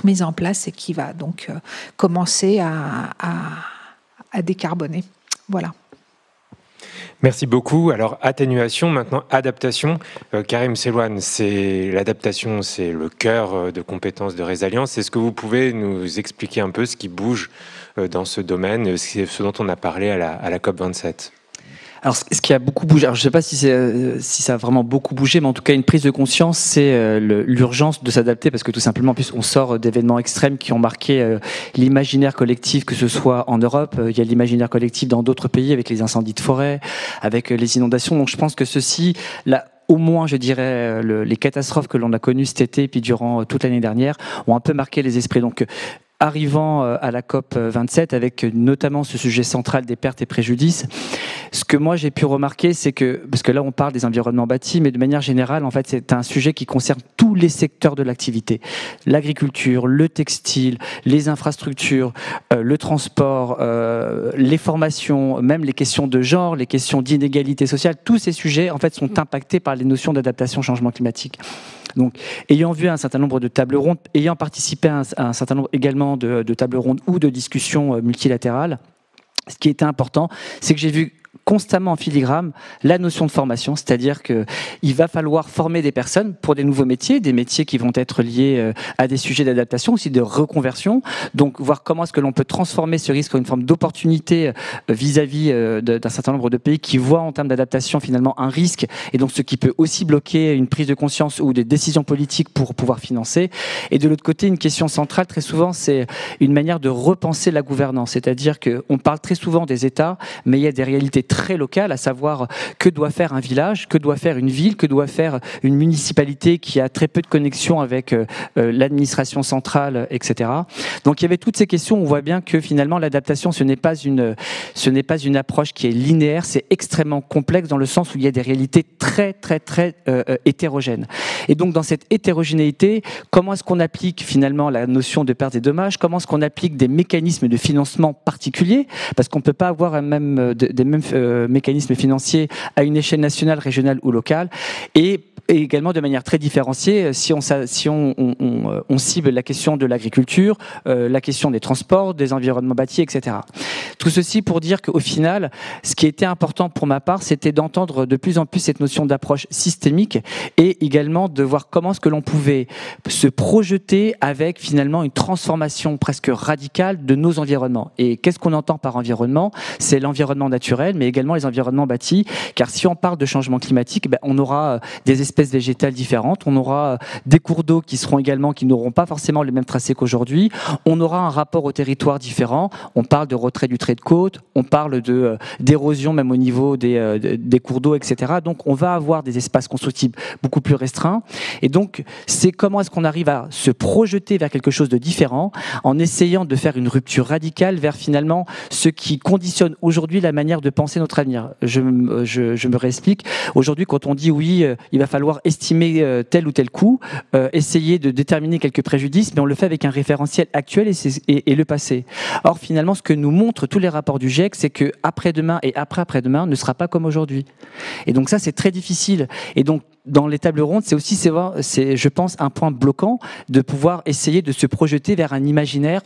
mise en place et qui va donc commencer à décarboner. Voilà. Merci beaucoup. Alors, atténuation, maintenant adaptation. Karim Selouane, l'adaptation, c'est le cœur de compétences de Résilience. Est-ce que vous pouvez nous expliquer un peu ce qui bouge dans ce domaine, ce dont on a parlé à la COP27 ? Alors, ce qui a beaucoup bougé, alors je ne sais pas si ça a vraiment beaucoup bougé, mais en tout cas, une prise de conscience, c'est l'urgence de s'adapter, parce que tout simplement, en plus, on sort d'événements extrêmes qui ont marqué l'imaginaire collectif, que ce soit en Europe, il y a l'imaginaire collectif dans d'autres pays, avec les incendies de forêt, avec les inondations. Donc, je pense que ceci, là, au moins, je dirais, les catastrophes que l'on a connues cet été, puis durant toute l'année dernière, ont un peu marqué les esprits. Donc, arrivant à la COP 27, avec notamment ce sujet central des pertes et préjudices, ce que moi j'ai pu remarquer, c'est que, parce que là on parle des environnements bâtis, mais de manière générale, en fait, c'est un sujet qui concerne tous les secteurs de l'activité. L'agriculture, le textile, les infrastructures, le transport, les formations, même les questions de genre, les questions d'inégalité sociale, tous ces sujets, en fait, sont impactés par les notions d'adaptation au changement climatique. Donc, ayant vu un certain nombre de tables rondes, ayant participé à un certain nombre également de tables rondes ou de discussions multilatérales, ce qui était important, c'est que j'ai vu constamment en filigrane la notion de formation, c'est-à-dire qu'il va falloir former des personnes pour des nouveaux métiers, des métiers qui vont être liés à des sujets d'adaptation, aussi de reconversion, donc voir comment est-ce que l'on peut transformer ce risque en une forme d'opportunité vis-à-vis d'un certain nombre de pays qui voient en termes d'adaptation finalement un risque, et donc ce qui peut aussi bloquer une prise de conscience ou des décisions politiques pour pouvoir financer. Et de l'autre côté, une question centrale, très souvent, c'est une manière de repenser la gouvernance, c'est-à-dire qu'on parle très souvent des États, mais il y a des réalités très locales, à savoir que doit faire un village, que doit faire une ville, que doit faire une municipalité qui a très peu de connexion avec l'administration centrale, etc. Donc il y avait toutes ces questions. On voit bien que finalement l'adaptation, ce n'est pas une approche qui est linéaire, c'est extrêmement complexe dans le sens où il y a des réalités très très très hétérogènes. Et donc dans cette hétérogénéité, comment est-ce qu'on applique finalement la notion de pertes et dommages? Comment est-ce qu'on applique des mécanismes de financement particuliers? Parce qu'on ne peut pas avoir des mêmes mécanismes financiers à une échelle nationale, régionale ou locale. Et et également de manière très différenciée si on cible la question de l'agriculture, la question des transports, des environnements bâtis, etc. Tout ceci pour dire qu'au final, ce qui était important pour ma part, c'était d'entendre de plus en plus cette notion d'approche systémique et également de voir comment est-ce que l'on pouvait se projeter avec finalement une transformation presque radicale de nos environnements. Et qu'est-ce qu'on entend par environnement? C'est l'environnement naturel, mais également les environnements bâtis, car si on parle de changement climatique, on aura des espèces végétales différentes, on aura des cours d'eau qui n'auront pas forcément le même tracé qu'aujourd'hui, on aura un rapport au territoire différent, on parle de retrait du trait de côte, on parle d'érosion même au niveau des cours d'eau, etc. Donc on va avoir des espaces constructibles beaucoup plus restreints, et donc c'est comment est-ce qu'on arrive à se projeter vers quelque chose de différent en essayant de faire une rupture radicale vers finalement ce qui conditionne aujourd'hui la manière de penser notre avenir. Je me réexplique. Aujourd'hui, quand on dit oui, il va falloir estimer tel ou tel coût, essayer de déterminer quelques préjudices, mais on le fait avec un référentiel actuel et le passé. Or, finalement, ce que nous montrent tous les rapports du GIEC, c'est que après-demain et après-après-demain ne sera pas comme aujourd'hui. Et donc ça, c'est très difficile. Et donc, dans les tables rondes, c'est aussi, je pense, un point bloquant de pouvoir essayer de se projeter vers un imaginaire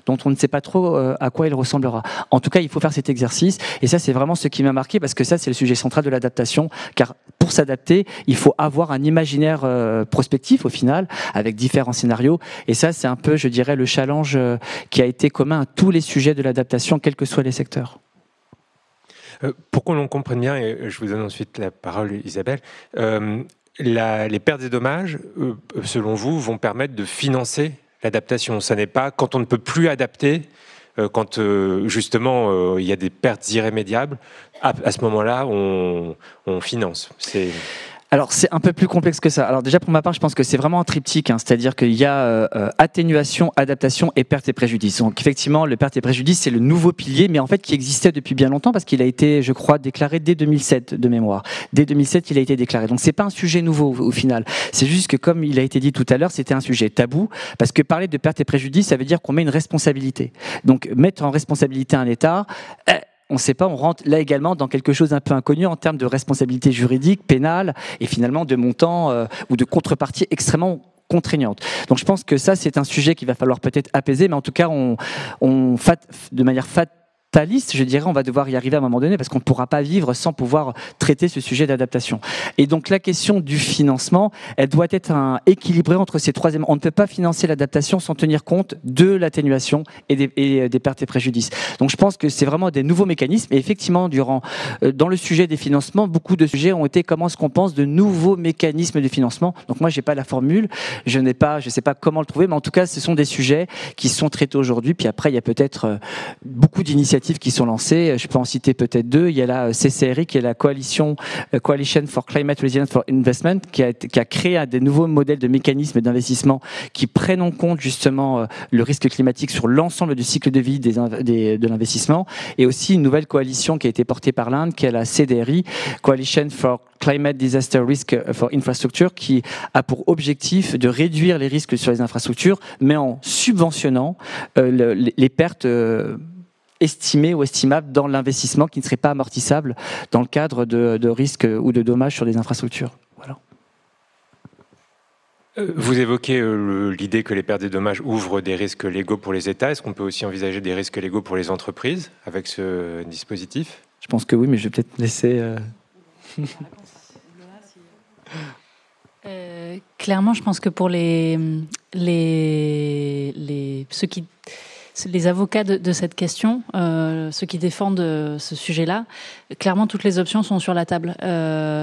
dont on ne sait pas trop à quoi il ressemblera. En tout cas, il faut faire cet exercice, et ça, c'est vraiment ce qui m'a marqué, parce que ça, c'est le sujet central de l'adaptation, car pour s'adapter, il faut avoir un imaginaire prospectif, au final, avec différents scénarios, et ça, c'est un peu, je dirais, le challenge qui a été commun à tous les sujets de l'adaptation, quels que soient les secteurs. Pour qu'on l'on comprenne bien, et je vous donne ensuite la parole, Isabelle, les pertes et dommages, selon vous, vont permettre de financer l'adaptation. Ça n'est pas quand on ne peut plus adapter, quand justement il y a des pertes irrémédiables, à ce moment-là, on finance. Alors, c'est un peu plus complexe que ça. Alors déjà, pour ma part, je pense que c'est vraiment un triptyque, c'est-à-dire qu'il y a atténuation, adaptation et perte et préjudice. Donc effectivement, le perte et préjudice, c'est le nouveau pilier, mais en fait qui existait depuis bien longtemps, parce qu'il a été, je crois, déclaré dès 2007 de mémoire. Dès 2007, il a été déclaré. Donc c'est pas un sujet nouveau au final. C'est juste que, comme il a été dit tout à l'heure, c'était un sujet tabou, parce que parler de perte et préjudice, ça veut dire qu'on met une responsabilité. Donc mettre en responsabilité un État... on ne sait pas, on rentre là également dans quelque chose d'un peu inconnu en termes de responsabilité juridique, pénale, et finalement de montant ou de contrepartie extrêmement contraignante. Donc je pense que ça, c'est un sujet qu'il va falloir peut-être apaiser, mais en tout cas, de manière fataliste, je dirais, on va devoir y arriver à un moment donné, parce qu'on ne pourra pas vivre sans pouvoir traiter ce sujet d'adaptation. Et donc la question du financement, elle doit être équilibrée entre ces trois éléments. On ne peut pas financer l'adaptation sans tenir compte de l'atténuation et des pertes et préjudices. Donc je pense que c'est vraiment des nouveaux mécanismes. Et effectivement, dans le sujet des financements, beaucoup de sujets ont été comment est-ce qu'on pense de nouveaux mécanismes de financement. Donc moi, j'ai pas la formule, je sais pas comment le trouver, mais en tout cas, ce sont des sujets qui sont traités aujourd'hui. Puis après, il y a peut-être beaucoup d'initiatives qui sont lancées. Je peux en citer peut-être deux. Il y a la CCRI, qui est la Coalition for Climate Resilience for Investment, qui a créé des nouveaux modèles de mécanismes d'investissement qui prennent en compte justement le risque climatique sur l'ensemble du cycle de vie de l'investissement. Et aussi une nouvelle coalition qui a été portée par l'Inde, qui est la CDRI, Coalition for Climate Disaster Risk for Infrastructure, qui a pour objectif de réduire les risques sur les infrastructures, mais en subventionnant les pertes estimé ou estimable dans l'investissement qui ne serait pas amortissable dans le cadre de risques ou de dommages sur des infrastructures. Voilà. Vous évoquez l'idée que les pertes et dommages ouvrent des risques légaux pour les États. Est-ce qu'on peut aussi envisager des risques légaux pour les entreprises avec ce dispositif? Je pense que oui, mais je vais peut-être laisser... Clairement, je pense que pour les avocats de cette question, ceux qui défendent ce sujet-là, clairement, toutes les options sont sur la table.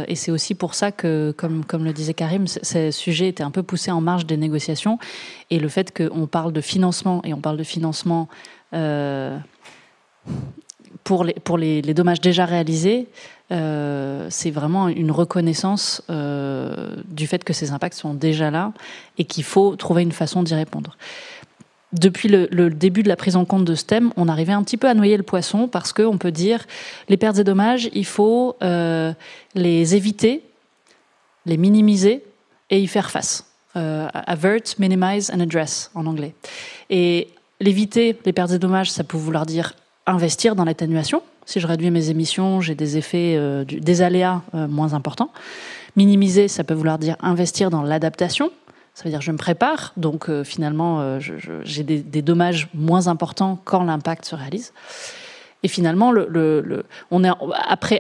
Et c'est aussi pour ça que, comme le disait Karim, ce sujet était un peu poussé en marge des négociations. Et le fait qu'on parle de financement, et on parle de financement pour les dommages déjà réalisés, c'est vraiment une reconnaissance du fait que ces impacts sont déjà là et qu'il faut trouver une façon d'y répondre. Depuis le début de la prise en compte de ce thème, on arrivait un petit peu à noyer le poisson parce qu'on peut dire les pertes et dommages, il faut les éviter, les minimiser et y faire face. Avert, minimize and address en anglais. Et l'éviter, les pertes et dommages, ça peut vouloir dire investir dans l'atténuation. Si je réduis mes émissions, j'ai des effets, des aléas moins importants. Minimiser, ça peut vouloir dire investir dans l'adaptation. Ça veut dire je me prépare, donc finalement j'ai des dommages moins importants quand l'impact se réalise. Et finalement, on est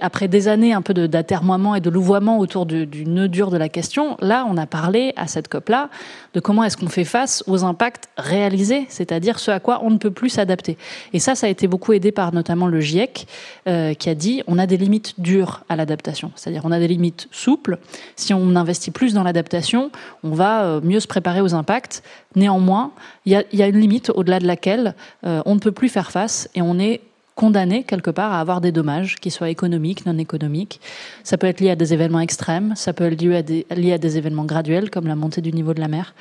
après des années un peu d'atermoiement et de louvoiement autour du nœud dur de la question. Là, on a parlé à cette COP-là de comment est-ce qu'on fait face aux impacts réalisés, c'est-à-dire ce à quoi on ne peut plus s'adapter. Et ça a été beaucoup aidé par notamment le GIEC qui a dit on a des limites dures à l'adaptation, c'est-à-dire on a des limites souples. Si on investit plus dans l'adaptation, on va mieux se préparer aux impacts. Néanmoins, il y a une limite au-delà de laquelle on ne peut plus faire face et on est condamné quelque part à avoir des dommages, qu'ils soient économiques, non économiques. Ça peut être lié à des événements extrêmes, ça peut être lié à des événements graduels, comme la montée du niveau de la mer.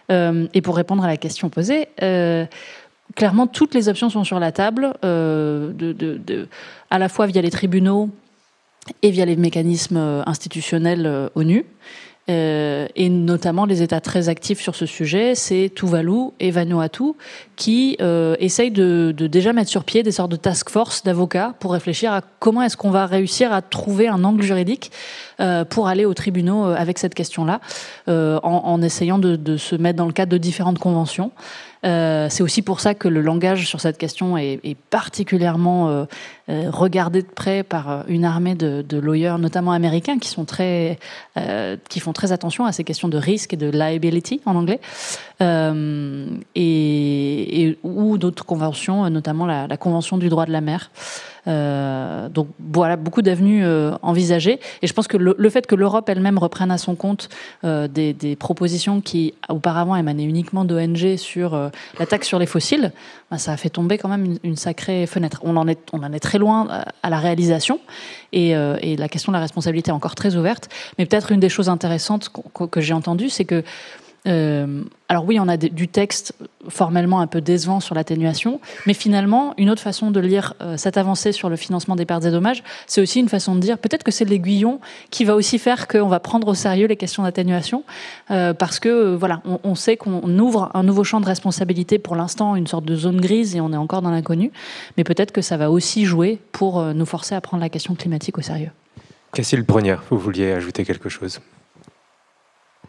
Et pour répondre à la question posée, clairement, toutes les options sont sur la table, à la fois via les tribunaux et via les mécanismes institutionnels ONU. Et notamment les États très actifs sur ce sujet, c'est Tuvalu et Vanuatu qui essayent de déjà mettre sur pied des sortes de task force d'avocats pour réfléchir à comment est-ce qu'on va réussir à trouver un angle juridique pour aller aux tribunaux avec cette question-là, en essayant de se mettre dans le cadre de différentes conventions. C'est aussi pour ça que le langage sur cette question est particulièrement regardé de près par une armée de lawyers, notamment américains, qui font très attention à ces questions de risque et de liability en anglais, ou d'autres conventions, notamment la Convention du droit de la mer. Donc voilà, beaucoup d'avenues envisagées, et je pense que le fait que l'Europe elle-même reprenne à son compte des propositions qui auparavant émanaient uniquement d'ONG sur la taxe sur les fossiles, ça a fait tomber quand même une sacrée fenêtre. On en est très loin à la réalisation, et la question de la responsabilité est encore très ouverte. Mais peut-être une des choses intéressantes que j'ai entendues, c'est que alors oui, on a du texte formellement un peu décevant sur l'atténuation, mais finalement, une autre façon de lire cette avancée sur le financement des pertes et dommages, c'est aussi une façon de dire peut-être que c'est l'aiguillon qui va aussi faire qu'on va prendre au sérieux les questions d'atténuation, parce que voilà, on sait qu'on ouvre un nouveau champ de responsabilité, pour l'instant une sorte de zone grise, et on est encore dans l'inconnu, mais peut-être que ça va aussi jouer pour nous forcer à prendre la question climatique au sérieux. Cécile Brenière, vous vouliez ajouter quelque chose ?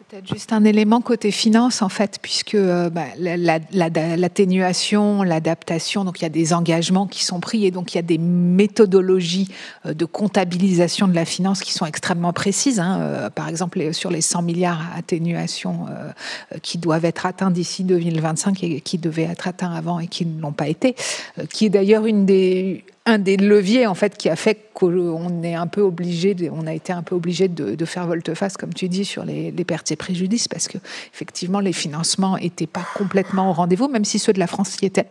Peut-être juste un élément côté finance, en fait, puisque l'atténuation, l'adaptation, donc il y a des engagements qui sont pris, et donc il y a des méthodologies de comptabilisation de la finance qui sont extrêmement précises. Par exemple, sur les 100 milliards atténuation qui doivent être atteints d'ici 2025 et qui devaient être atteints avant et qui ne l'ont pas été, qui est d'ailleurs un des leviers en fait qui a fait qu'on est un peu obligé, on a été un peu obligé de faire volte-face, comme tu dis, sur les pertes et préjudices, parce que effectivement les financements étaient pas complètement au rendez-vous, même si ceux de la France y étaient,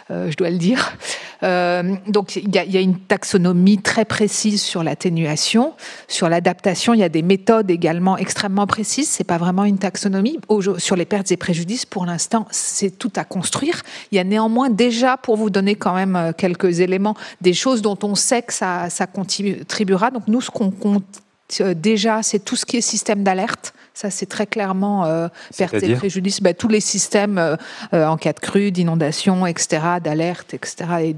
je dois le dire. Donc il y a une taxonomie très précise sur l'atténuation, sur l'adaptation. Il y a des méthodes également extrêmement précises. C'est pas vraiment une taxonomie. Sur les pertes et préjudices, pour l'instant, c'est tout à construire. Il y a néanmoins déjà, pour vous donner quand même quelques éléments, des choses dont on sait que ça contribuera. Donc nous, ce qu'on compte déjà, c'est tout ce qui est système d'alerte. Ça, c'est très clairement pertes et préjudices. Tous les systèmes en cas de crue, d'inondation, etc., d'alerte, etc., et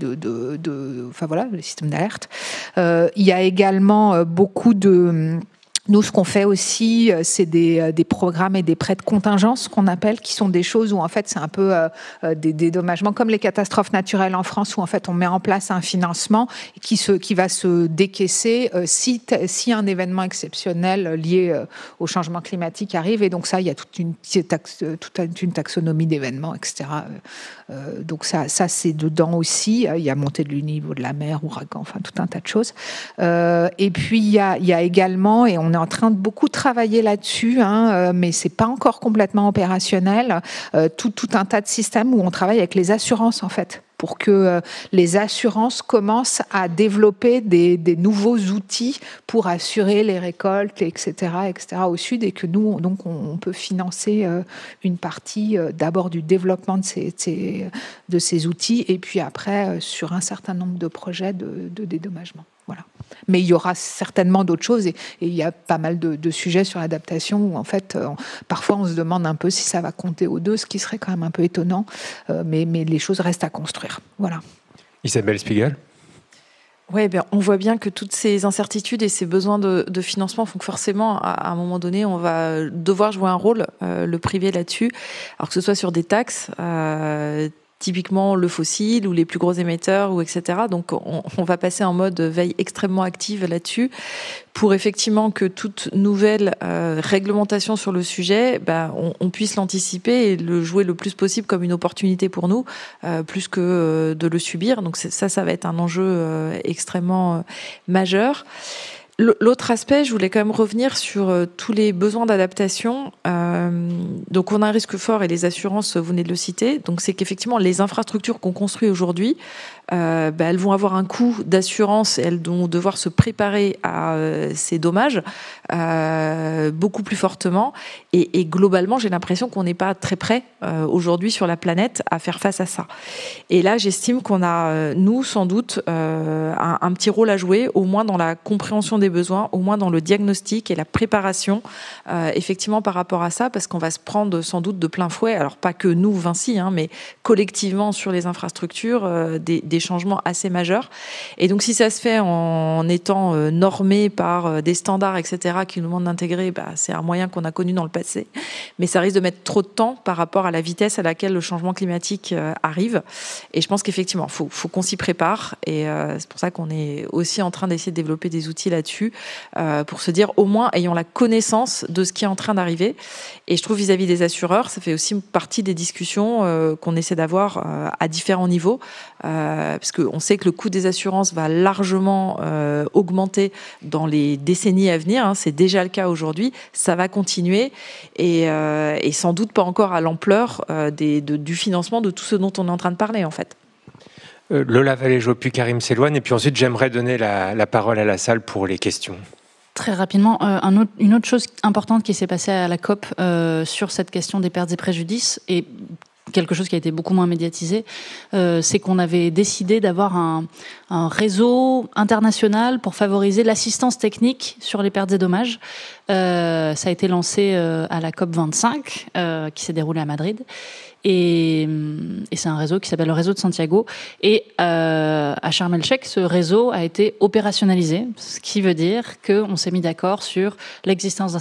enfin voilà, les systèmes d'alerte. Il y a également beaucoup de... Nous, ce qu'on fait aussi, c'est des programmes et des prêts de contingence qu'on appelle, qui sont des choses où en fait c'est un peu des dédommagements, comme les catastrophes naturelles en France, où en fait on met en place un financement qui va se décaisser si un événement exceptionnel lié au changement climatique arrive. Et donc ça, il y a toute une taxonomie d'événements, etc. Donc ça c'est dedans aussi. Il y a montée du niveau de la mer, ouragan, enfin tout un tas de choses. Et puis il y a également, et on est en train de beaucoup travailler là-dessus, mais c'est pas encore complètement opérationnel, tout un tas de systèmes où on travaille avec les assurances en fait, pour que les assurances commencent à développer des nouveaux outils pour assurer les récoltes, etc., au sud, et que nous, donc, on peut financer une partie d'abord du développement de ces outils, et puis après sur un certain nombre de projets de dédommagement. Voilà. Mais il y aura certainement d'autres choses, et il y a pas mal de sujets sur l'adaptation où en fait parfois on se demande un peu si ça va compter aux deux, ce qui serait quand même un peu étonnant, mais les choses restent à construire. Voilà. Isabelle Spiegel. Oui, on voit bien que toutes ces incertitudes et ces besoins de financement font que forcément, à un moment donné, on va devoir jouer un rôle, le privé là-dessus, alors que ce soit sur des taxes, typiquement le fossile ou les plus gros émetteurs, ou etc. Donc on va passer en mode veille extrêmement active là-dessus pour effectivement que toute nouvelle réglementation sur le sujet, on puisse l'anticiper et le jouer le plus possible comme une opportunité pour nous, plus que de le subir. Donc ça va être un enjeu extrêmement majeur. L'autre aspect, je voulais quand même revenir sur tous les besoins d'adaptation. Donc on a un risque fort, et les assurances, vous venez de le citer, donc c'est qu'effectivement les infrastructures qu'on construit aujourd'hui, elles vont avoir un coût d'assurance et elles vont devoir se préparer à ces dommages beaucoup plus fortement. Et globalement, j'ai l'impression qu'on n'est pas très prêt aujourd'hui sur la planète à faire face à ça. Et là, j'estime qu'on a, nous, sans doute, un petit rôle à jouer, au moins dans la compréhension des besoins, au moins dans le diagnostic et la préparation, effectivement, par rapport à ça, parce qu'on va se prendre sans doute de plein fouet, alors pas que nous, Vinci, mais collectivement sur les infrastructures, des changements assez majeurs. Et donc, si ça se fait en étant normé par des standards, etc., qui nous demandent d'intégrer, c'est un moyen qu'on a connu dans le passé. Mais ça risque de mettre trop de temps par rapport à la vitesse à laquelle le changement climatique arrive. Et je pense qu'effectivement, faut qu'on s'y prépare. Et c'est pour ça qu'on est aussi en train d'essayer de développer des outils là-dessus, pour se dire, au moins, ayons la connaissance de ce qui est en train d'arriver. Et je trouve vis-à-vis des assureurs, ça fait aussi partie des discussions qu'on essaie d'avoir à différents niveaux, parce qu'on sait que le coût des assurances va largement augmenter dans les décennies à venir. C'est déjà le cas aujourd'hui, ça va continuer, et sans doute pas encore à l'ampleur du financement de tout ce dont on est en train de parler, en fait. Lola Valéjo, puis Karim Selouane, et puis ensuite j'aimerais donner la parole à la salle pour les questions. Très rapidement, une autre chose importante qui s'est passée à la COP sur cette question des pertes et préjudices, et quelque chose qui a été beaucoup moins médiatisé, c'est qu'on avait décidé d'avoir un réseau international pour favoriser l'assistance technique sur les pertes et dommages. Ça a été lancé à la COP 25, qui s'est déroulée à Madrid. Et c'est un réseau qui s'appelle le réseau de Santiago. Et à Sharm el-Sheikh, ce réseau a été opérationnalisé, ce qui veut dire qu'on s'est mis d'accord sur l'existence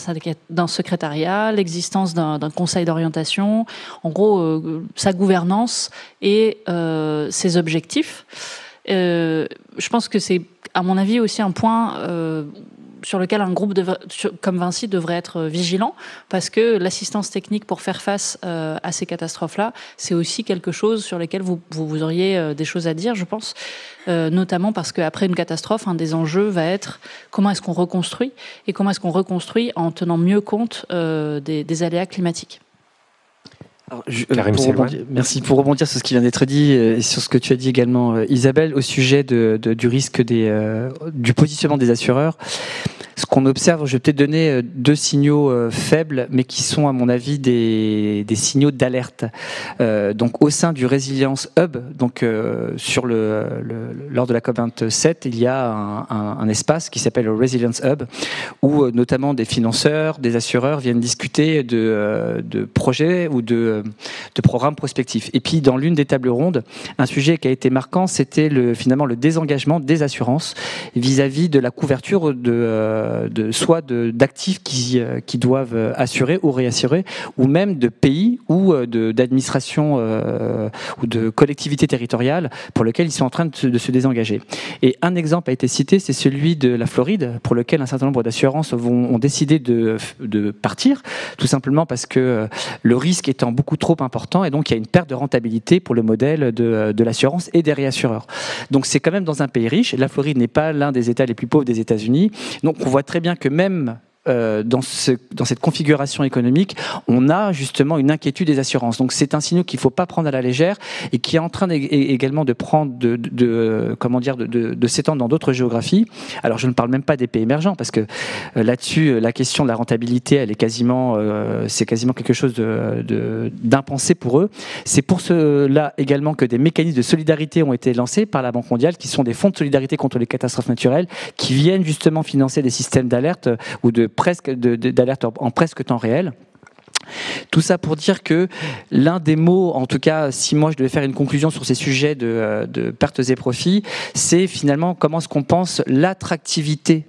d'un secrétariat, l'existence d'un conseil d'orientation, en gros, sa gouvernance et ses objectifs. Je pense que c'est, à mon avis, aussi un point sur lequel un groupe comme Vinci devrait être vigilant, parce que l'assistance technique pour faire face à ces catastrophes-là, c'est aussi quelque chose sur lequel vous auriez des choses à dire, je pense, notamment parce qu'après une catastrophe, un des enjeux va être comment est-ce qu'on reconstruit, et comment est-ce qu'on reconstruit en tenant mieux compte des aléas climatiques. Alors, merci pour rebondir sur ce qui vient d'être dit et sur ce que tu as dit également, Isabelle, au sujet du risque du positionnement des assureurs. Ce qu'on observe, je vais peut-être donner deux signaux faibles, mais qui sont, à mon avis, des signaux d'alerte. Donc, au sein du Resilience Hub, donc lors de la COP27, il y a un espace qui s'appelle le Resilience Hub, où notamment des financeurs, des assureurs viennent discuter de projets ou de programmes prospectifs. Et puis, dans l'une des tables rondes, un sujet qui a été marquant, c'était finalement le désengagement des assurances vis-à-vis de la couverture soit d'actifs qui doivent assurer ou réassurer, ou même de pays ou d'administrations ou de collectivités territoriales pour lesquelles ils sont en train de se désengager. Et un exemple a été cité, c'est celui de la Floride, pour lequel un certain nombre d'assurances ont décidé de partir, tout simplement parce que le risque étant beaucoup trop important, et donc il y a une perte de rentabilité pour le modèle de l'assurance et des réassureurs. Donc c'est quand même dans un pays riche. La Floride n'est pas l'un des États les plus pauvres des États-Unis. Donc on voit très bien que même dans cette configuration économique, on a justement une inquiétude des assurances. Donc c'est un signal qu'il ne faut pas prendre à la légère et qui est en train également de prendre, de s'étendre dans d'autres géographies. Alors je ne parle même pas des pays émergents, parce que là-dessus, la question de la rentabilité, elle est c'est quasiment quelque chose d'impensé pour eux. C'est pour cela également que des mécanismes de solidarité ont été lancés par la Banque mondiale, qui sont des fonds de solidarité contre les catastrophes naturelles, qui viennent justement financer des systèmes d'alerte ou d'alerte en presque temps réel. Tout ça pour dire que l'un des mots, en tout cas, si moi je devais faire une conclusion sur ces sujets de pertes et profits, c'est finalement comment est-ce qu'on pense l'attractivité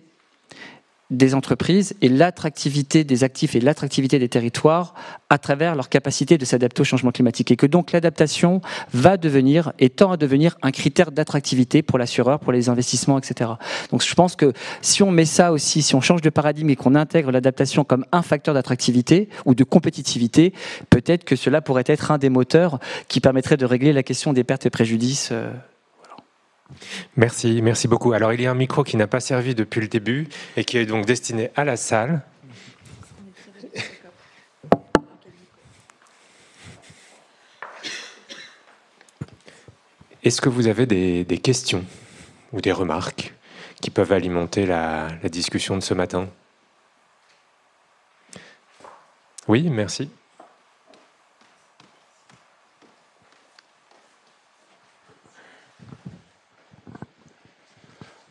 des entreprises et l'attractivité des actifs et l'attractivité des territoires à travers leur capacité de s'adapter au changement climatique. Et que donc l'adaptation va devenir et tend à devenir un critère d'attractivité pour l'assureur, pour les investissements, etc. Donc je pense que si on met ça aussi, si on change de paradigme et qu'on intègre l'adaptation comme un facteur d'attractivité ou de compétitivité, peut-être que cela pourrait être un des moteurs qui permettrait de régler la question des pertes et préjudices. Merci beaucoup. Alors il y a un micro qui n'a pas servi depuis le début et qui est donc destiné à la salle. Est-ce que vous avez des questions ou des remarques qui peuvent alimenter la discussion de ce matin? Oui, merci.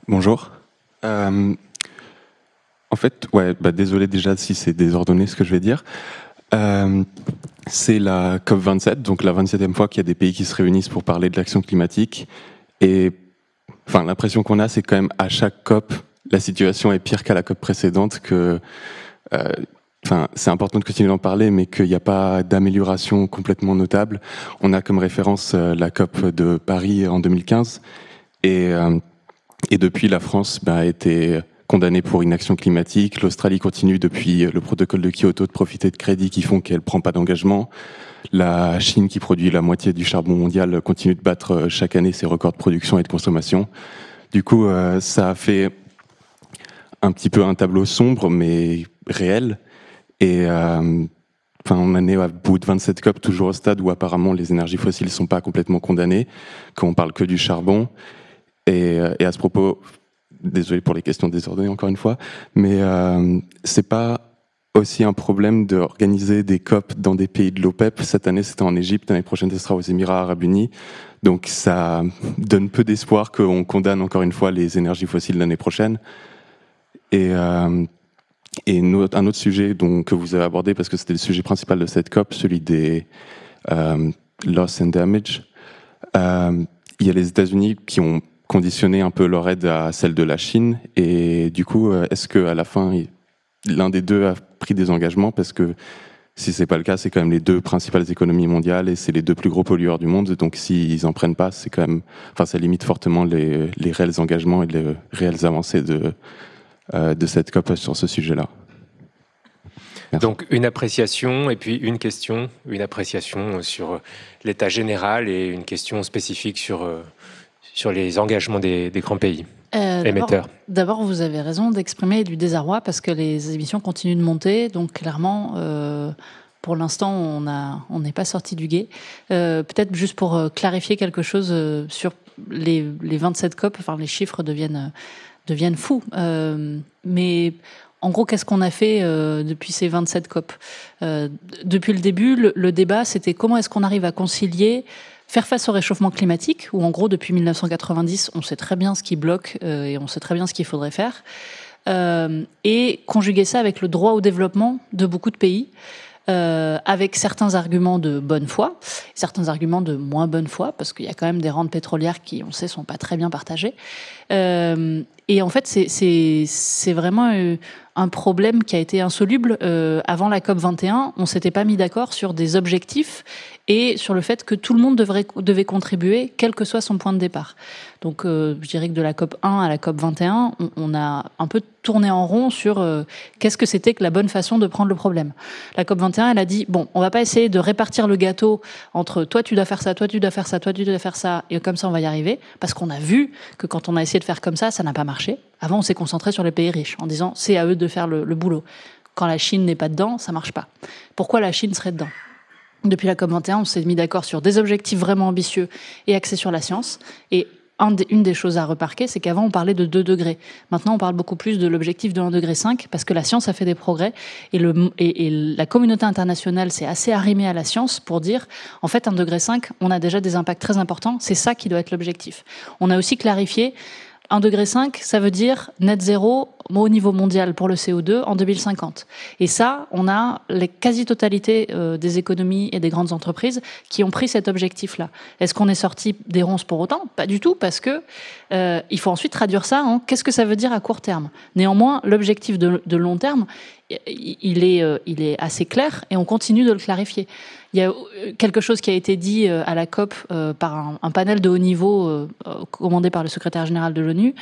Bonjour. En fait, désolé déjà si c'est désordonné ce que je vais dire. C'est la COP27, donc la 27e fois qu'il y a des pays qui se réunissent pour parler de l'action climatique. Et l'impression qu'on a, c'est quand même à chaque COP, la situation est pire qu'à la COP précédente. C'est important de continuer d'en parler, mais qu'il n'y a pas d'amélioration complètement notable. On a comme référence la COP de Paris en 2015. Et depuis, la France a été condamnée pour inaction climatique. L'Australie continue depuis le protocole de Kyoto de profiter de crédits qui font qu'elle ne prend pas d'engagement. La Chine, qui produit la moitié du charbon mondial, continue de battre chaque année ses records de production et de consommation. Du coup, ça a fait un petit peu un tableau sombre, mais réel. Et on en est à bout de 27 COP, toujours au stade où apparemment les énergies fossiles ne sont pas complètement condamnées, qu'on parle que du charbon. Et à ce propos, désolé pour les questions désordonnées encore une fois, mais c'est pas aussi un problème d'organiser des COP dans des pays de l'OPEP. Cette année, c'était en Égypte, l'année prochaine, ce sera aux Émirats Arabes Unis. Donc ça donne peu d'espoir qu'on condamne encore une fois les énergies fossiles l'année prochaine. Et un autre sujet que vous avez abordé, parce que c'était le sujet principal de cette COP, celui des loss and damage. Il y a les États-Unis qui ont conditionner un peu leur aide à celle de la Chine, et du coup, est-ce qu'à la fin, l'un des deux a pris des engagements? Parce que si c'est pas le cas, c'est quand même les deux principales économies mondiales et c'est les deux plus gros pollueurs du monde, donc s'ils en prennent pas, c'est quand même, ça limite fortement les réels engagements et les réelles avancées de cette COP sur ce sujet-là. Merci. Donc une appréciation et puis une question, une appréciation sur l'état général et une question spécifique sur les engagements des grands pays émetteurs. D'abord, vous avez raison d'exprimer du désarroi parce que les émissions continuent de monter. Donc clairement, pour l'instant, on n'est pas sorti du gué. Peut-être juste pour clarifier quelque chose sur les 27 COP, les chiffres deviennent fous. Mais en gros, qu'est-ce qu'on a fait depuis ces 27 COP? Depuis le début, le débat, c'était comment est-ce qu'on arrive à concilier faire face au réchauffement climatique, où en gros, depuis 1990, on sait très bien ce qui bloque et on sait très bien ce qu'il faudrait faire, et conjuguer ça avec le droit au développement de beaucoup de pays, avec certains arguments de bonne foi, certains arguments de moins bonne foi, parce qu'il y a quand même des rentes pétrolières qui, on sait, sont pas très bien partagées. Et en fait, c'est vraiment un problème qui a été insoluble. Avant la COP21, on s'était pas mis d'accord sur des objectifs et sur le fait que tout le monde devait contribuer, quel que soit son point de départ. Donc, je dirais que de la COP 1 à la COP 21, on a un peu tourné en rond sur qu'est-ce que c'était que la bonne façon de prendre le problème. La COP 21, elle a dit, bon, on va pas essayer de répartir le gâteau entre toi tu dois faire ça, toi tu dois faire ça, toi tu dois faire ça, et comme ça on va y arriver, parce qu'on a vu que quand on a essayé de faire comme ça n'a pas marché. Avant, on s'est concentré sur les pays riches, en disant, c'est à eux de faire le boulot. Quand la Chine n'est pas dedans, ça marche pas. Pourquoi la Chine serait dedans ? Depuis la COP21, on s'est mis d'accord sur des objectifs vraiment ambitieux et axés sur la science. Et une des choses à remarquer, c'est qu'avant, on parlait de 2 degrés. Maintenant, on parle beaucoup plus de l'objectif de 1,5 degré, parce que la science a fait des progrès. Et la communauté internationale s'est assez arrimée à la science pour dire, en fait, 1,5 degré, on a déjà des impacts très importants. C'est ça qui doit être l'objectif. On a aussi clarifié 1,5 degré, ça veut dire net zéro au niveau mondial pour le CO2 en 2050. Et ça, on a la quasi-totalité des économies et des grandes entreprises qui ont pris cet objectif-là. Est-ce qu'on est sorti des ronces pour autant ? Pas du tout, parce que il faut ensuite traduire ça en qu'est-ce que ça veut dire à court terme. Néanmoins, l'objectif de long terme, il est assez clair et on continue de le clarifier. Il y a quelque chose qui a été dit à la COP par un panel de haut niveau commandé par le secrétaire général de l'ONU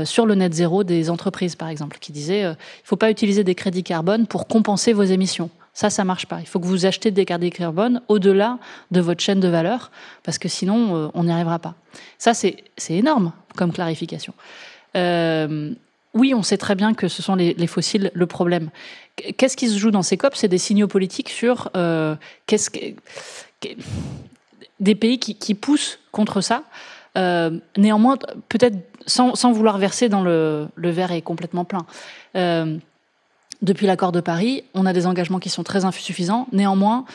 sur le net zéro des entreprises, par exemple, qui disait il ne faut pas utiliser des crédits carbone pour compenser vos émissions. Ça marche pas. Il faut que vous achetez des crédits carbone au-delà de votre chaîne de valeur, parce que sinon, on n'y arrivera pas. Ça, c'est énorme comme clarification. Oui, on sait très bien que ce sont les fossiles le problème. Qu'est-ce qui se joue dans ces COP ? C'est des signaux politiques sur des pays qui poussent contre ça. Néanmoins, peut-être sans vouloir verser dans le verre est complètement plein. Depuis l'accord de Paris, on a des engagements qui sont très insuffisants. Néanmoins,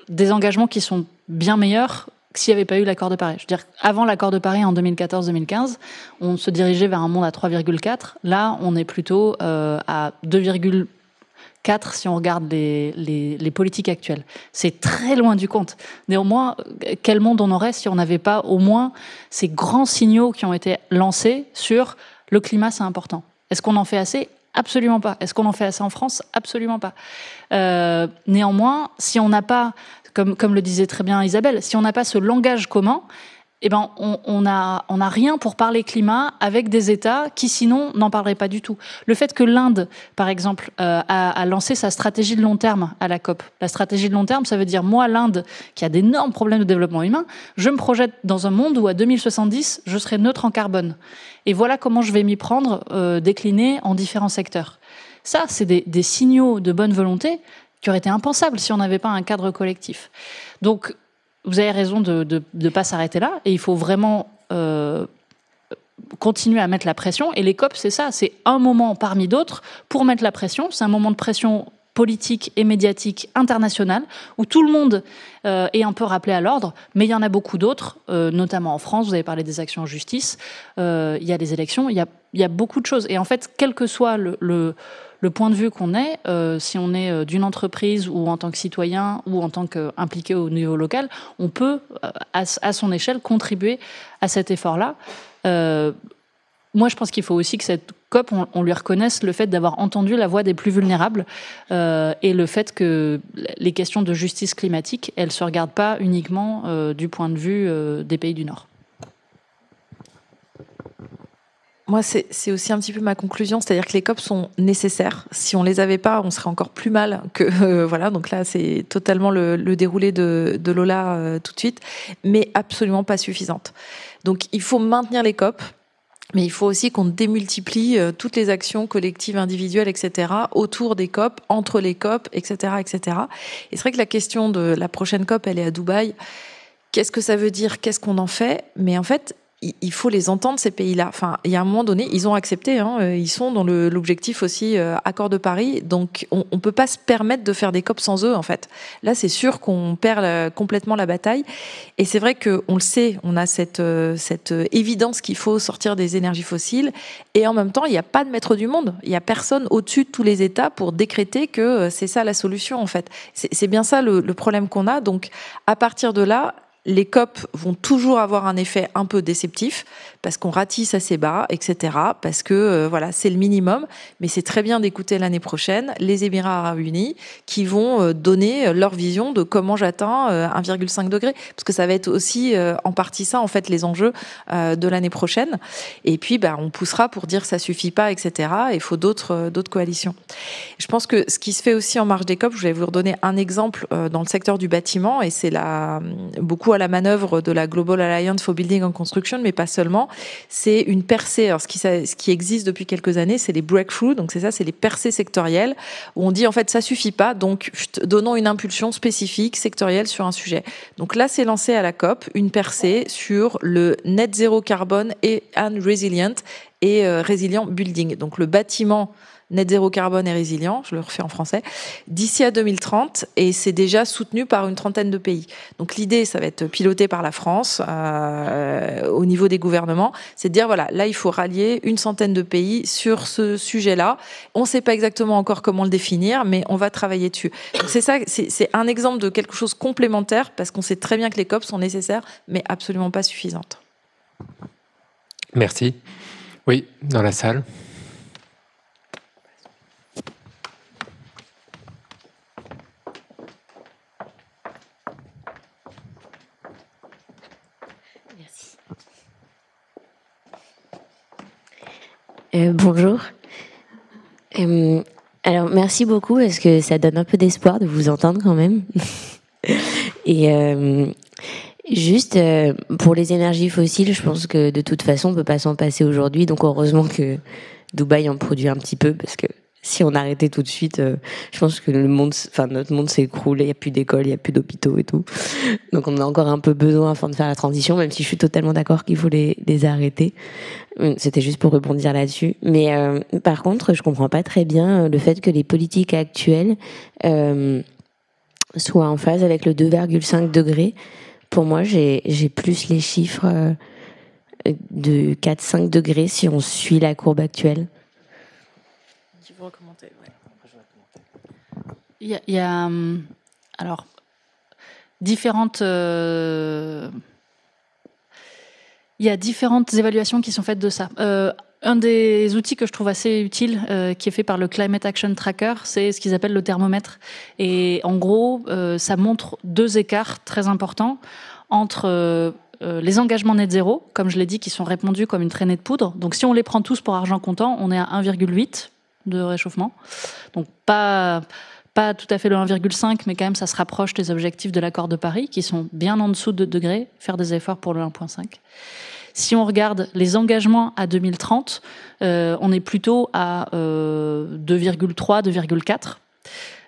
des engagements qui sont bien meilleurs que s'il n'y avait pas eu l'accord de Paris. Je veux dire, avant l'accord de Paris en 2014-2015, on se dirigeait vers un monde à 3,4. Là, on est plutôt à 2,4 si on regarde les politiques actuelles. C'est très loin du compte. Néanmoins, quel monde on aurait si on n'avait pas au moins ces grands signaux qui ont été lancés sur le climat, c'est important. Est-ce qu'on en fait assez ? Absolument pas. Est-ce qu'on en fait assez en France ? Absolument pas. Néanmoins, si on n'a pas, comme le disait très bien Isabelle, si on n'a pas ce langage commun, eh ben, on a rien pour parler climat avec des États qui, sinon, n'en parleraient pas du tout. Le fait que l'Inde, par exemple, a lancé sa stratégie de long terme à la COP. La stratégie de long terme, ça veut dire, moi, l'Inde, qui a d'énormes problèmes de développement humain, je me projette dans un monde où, à 2070, je serai neutre en carbone. Et voilà comment je vais m'y prendre, décliné en différents secteurs. Ça, c'est des signaux de bonne volonté qui auraient été impensables si on n'avait pas un cadre collectif. Donc, vous avez raison de ne pas s'arrêter là, et il faut vraiment continuer à mettre la pression. Et les COP, c'est ça, c'est un moment parmi d'autres pour mettre la pression. C'est un moment de pression politique et médiatique internationale, où tout le monde est un peu rappelé à l'ordre, mais il y en a beaucoup d'autres, notamment en France. Vous avez parlé des actions en justice, il y a des élections, il y a beaucoup de choses. Et en fait, quel que soit le point de vue qu'on ait, si on est d'une entreprise ou en tant que citoyen ou en tant qu'impliqué au niveau local, on peut, à son échelle, contribuer à cet effort-là. Moi, je pense qu'il faut aussi que cette COP, on lui reconnaisse le fait d'avoir entendu la voix des plus vulnérables et le fait que les questions de justice climatique, elles ne se regardent pas uniquement du point de vue des pays du Nord. Moi, c'est aussi un petit peu ma conclusion, c'est-à-dire que les COP sont nécessaires. Si on les avait pas, on serait encore plus mal que voilà. Donc là, c'est totalement le déroulé de Lola tout de suite, mais absolument pas suffisante. Donc, il faut maintenir les COP, mais il faut aussi qu'on démultiplie toutes les actions collectives, individuelles, etc. autour des COP, entre les COP, etc., etc. Et c'est vrai que la question de la prochaine COP, elle est à Dubaï. Qu'est-ce que ça veut dire ? Qu'est-ce qu'on en fait ? Mais en fait, il faut les entendre, ces pays-là. Enfin, il y a un moment donné, ils ont accepté, ils sont dans l'objectif aussi accord de Paris, donc on peut pas se permettre de faire des COP sans eux, en fait. Là, c'est sûr qu'on perd complètement la bataille, et c'est vrai qu'on le sait, on a cette évidence qu'il faut sortir des énergies fossiles, et en même temps, il n'y a pas de maître du monde, il y a personne au-dessus de tous les États pour décréter que c'est ça la solution, en fait. C'est bien ça le problème qu'on a, donc à partir de là, les COP vont toujours avoir un effet un peu déceptif parce qu'on ratisse assez bas, etc. Parce que voilà, c'est le minimum. Mais c'est très bien d'écouter l'année prochaine les Émirats Arabes Unis qui vont donner leur vision de comment j'atteins 1,5 degré. Parce que ça va être aussi en partie ça, en fait, les enjeux de l'année prochaine. Et puis, on poussera pour dire ça suffit pas, etc. Il faut d'autres coalitions. Je pense que ce qui se fait aussi en marge des COP, je vais vous redonner un exemple dans le secteur du bâtiment, et c'est beaucoup à la manœuvre de la Global Alliance for Building and Construction, mais pas seulement. C'est une percée. Alors, ce qui existe depuis quelques années, c'est les breakthroughs. Donc, c'est les percées sectorielles où on dit, en fait, ça suffit pas. Donc, donnons une impulsion spécifique, sectorielle sur un sujet. Donc là, c'est lancé à la COP une percée sur le net zéro carbone and resilient et Resilient Building. Donc le bâtiment net zéro carbone et résilient, je le refais en français, d'ici à 2030, et c'est déjà soutenu par une trentaine de pays. Donc l'idée, ça va être piloté par la France au niveau des gouvernements, c'est de dire voilà, là il faut rallier une centaine de pays sur ce sujet-là. On ne sait pas exactement encore comment le définir, mais on va travailler dessus. Donc c'est ça, c'est un exemple de quelque chose complémentaire, parce qu'on sait très bien que les COP sont nécessaires, mais absolument pas suffisantes. Merci. Oui, dans la salle. Bonjour. Alors, merci beaucoup parce que ça donne un peu d'espoir de vous entendre quand même. Et juste pour les énergies fossiles, je pense que de toute façon, on ne peut pas s'en passer aujourd'hui. Donc, heureusement que Dubaï en produit un petit peu, parce que si on arrêtait tout de suite, je pense que notre monde s'écroule. Il n'y a plus d'écoles, il n'y a plus d'hôpitaux et tout. Donc, on a encore un peu besoin afin de faire la transition, même si je suis totalement d'accord qu'il faut les arrêter. C'était juste pour rebondir là-dessus. Mais par contre, je comprends pas très bien le fait que les politiques actuelles soient en phase avec le 2,5 degrés. Pour moi, j'ai plus les chiffres de 4-5 degrés si on suit la courbe actuelle. Tu veux recommander, ouais. Il y a alors différentes il y a différentes évaluations qui sont faites de ça. Un des outils que je trouve assez utile, qui est fait par le Climate Action Tracker, c'est ce qu'ils appellent le thermomètre. Et en gros, ça montre deux écarts très importants entre les engagements net zéro, comme je l'ai dit, qui sont répandus comme une traînée de poudre. Donc si on les prend tous pour argent comptant, on est à 1,8 de réchauffement. Donc pas tout à fait le 1,5, mais quand même ça se rapproche des objectifs de l'accord de Paris, qui sont bien en dessous de 2 degrés, faire des efforts pour le 1,5. Si on regarde les engagements à 2030, on est plutôt à 2,3,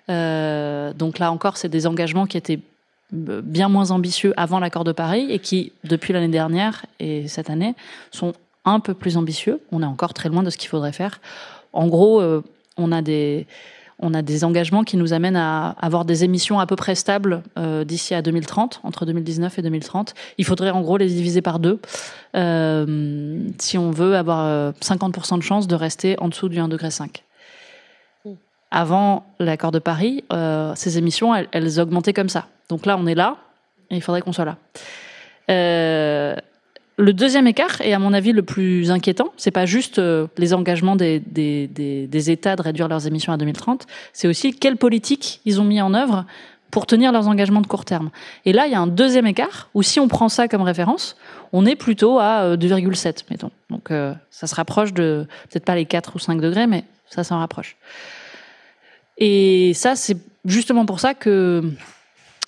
2,4. Donc là encore, c'est des engagements qui étaient bien moins ambitieux avant l'accord de Paris et qui, depuis l'année dernière et cette année, sont un peu plus ambitieux. On est encore très loin de ce qu'il faudrait faire. En gros, on a des engagements qui nous amènent à avoir des émissions à peu près stables d'ici à 2030, entre 2019 et 2030. Il faudrait en gros les diviser par 2 si on veut avoir 50% de chance de rester en dessous du 1,5 degré. Avant l'accord de Paris, ces émissions, elles augmentaient comme ça. Donc là, on est là, et il faudrait qu'on soit là. Le deuxième écart, et à mon avis le plus inquiétant, c'est pas juste les engagements des États de réduire leurs émissions à 2030, c'est aussi quelles politiques ils ont mis en œuvre pour tenir leurs engagements de court terme. Et là, il y a un deuxième écart, où si on prend ça comme référence, on est plutôt à 2,7, mettons. Donc ça se rapproche de, peut-être pas les 4 ou 5 degrés, mais ça s'en rapproche. Et ça, c'est justement pour ça que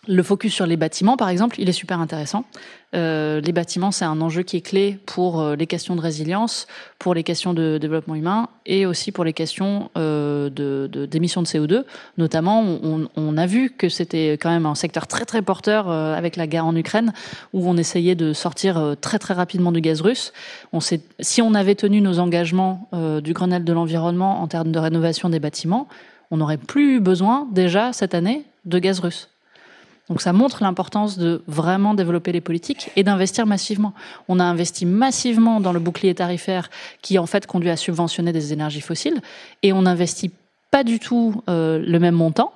le focus sur les bâtiments, par exemple, il est super intéressant. Les bâtiments, c'est un enjeu qui est clé pour les questions de résilience, pour les questions de développement humain et aussi pour les questions d'émissions de CO2. Notamment, on a vu que c'était quand même un secteur très très porteur avec la guerre en Ukraine, où on essayait de sortir très très rapidement du gaz russe. Si on avait tenu nos engagements du Grenelle de l'environnement en termes de rénovation des bâtiments, on n'aurait plus besoin déjà cette année de gaz russe. Donc ça montre l'importance de vraiment développer les politiques et d'investir massivement. On a investi massivement dans le bouclier tarifaire qui en fait conduit à subventionner des énergies fossiles et on n'investit pas du tout le même montant,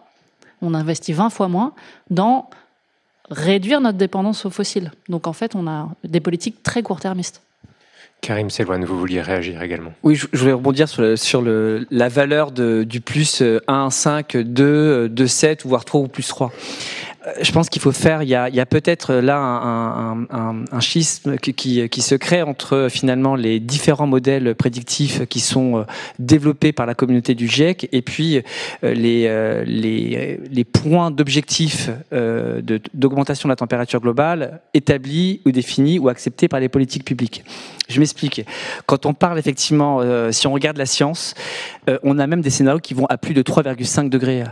on investit 20 fois moins dans réduire notre dépendance aux fossiles. Donc en fait on a des politiques très court-termistes. Karim Selouane, vous vouliez réagir également. Oui, je voulais rebondir sur la valeur du plus 1, 5, 2, 2, 7, voire 3 ou plus 3. Je pense qu'il faut faire, il y a peut-être là un schisme qui se crée entre finalement les différents modèles prédictifs qui sont développés par la communauté du GIEC et puis les points d'objectifs d'augmentation de la température globale établis ou définis ou acceptés par les politiques publiques. Je m'explique. Quand on parle effectivement, si on regarde la science, on a même des scénarios qui vont à plus de 3,5 degrés.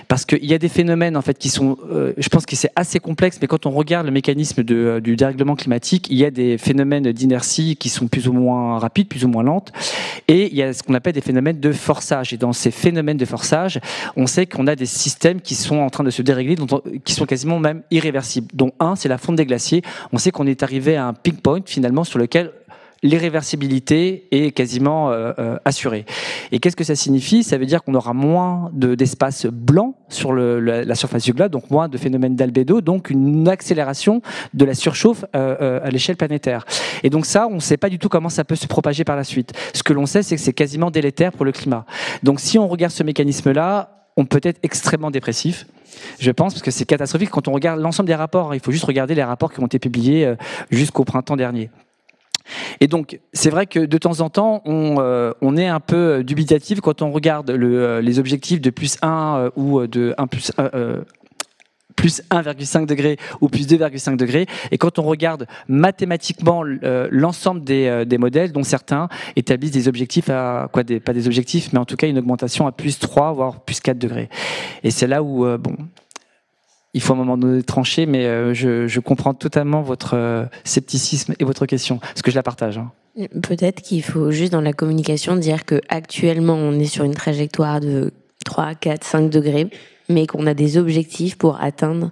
Parce qu'il y a des phénomènes en fait qui sont, je pense que c'est assez complexe, mais quand on regarde le mécanisme du dérèglement climatique, il y a des phénomènes d'inertie qui sont plus ou moins rapides, plus ou moins lentes, et il y a ce qu'on appelle des phénomènes de forçage. Et dans ces phénomènes de forçage, on sait qu'on a des systèmes qui sont en train de se dérégler, qui sont quasiment même irréversibles. Dont un, c'est la fonte des glaciers. On sait qu'on est arrivé à un peak point finalement sur lequel l'irréversibilité est quasiment assurée. Et qu'est-ce que ça signifie? Ça veut dire qu'on aura moins d'espace blanc sur la surface du globe, donc moins de phénomènes d'albédo, donc une accélération de la surchauffe à l'échelle planétaire. Et donc ça, on ne sait pas du tout comment ça peut se propager par la suite. Ce que l'on sait, c'est que c'est quasiment délétère pour le climat. Donc si on regarde ce mécanisme-là, on peut être extrêmement dépressif, je pense, parce que c'est catastrophique. Quand on regarde l'ensemble des rapports, il faut juste regarder les rapports qui ont été publiés jusqu'au printemps dernier. Et donc, c'est vrai que de temps en temps, on est un peu dubitatif quand on regarde les objectifs de plus 1 ou de 1 plus 1,5 degré ou plus 2,5 degrés. Et quand on regarde mathématiquement l'ensemble des modèles, dont certains établissent des objectifs pas des objectifs, mais en tout cas une augmentation à plus 3, voire plus 4 degrés. Et c'est là où, il faut à un moment donné trancher, mais je comprends totalement votre scepticisme et votre question, parce que je la partage. Peut-être qu'il faut juste dans la communication dire qu'actuellement on est sur une trajectoire de 3, 4, 5 degrés, mais qu'on a des objectifs pour atteindre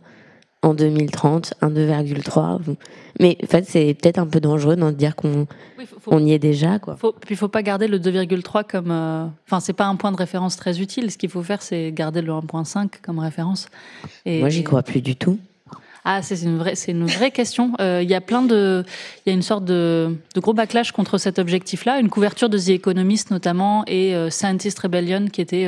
en 2030 un 2,3. Mais en fait, c'est peut-être un peu dangereux de dire qu'on y est déjà, quoi. Puis il faut pas garder le 2,3 comme... Enfin, c'est pas un point de référence très utile. Ce qu'il faut faire, c'est garder le 1,5 comme référence. Moi, j'y crois plus du tout. Ah, c'est une vraie question. Il y a une sorte de gros backlash contre cet objectif-là. Une couverture de The Economist notamment et Scientist Rebellion, qui était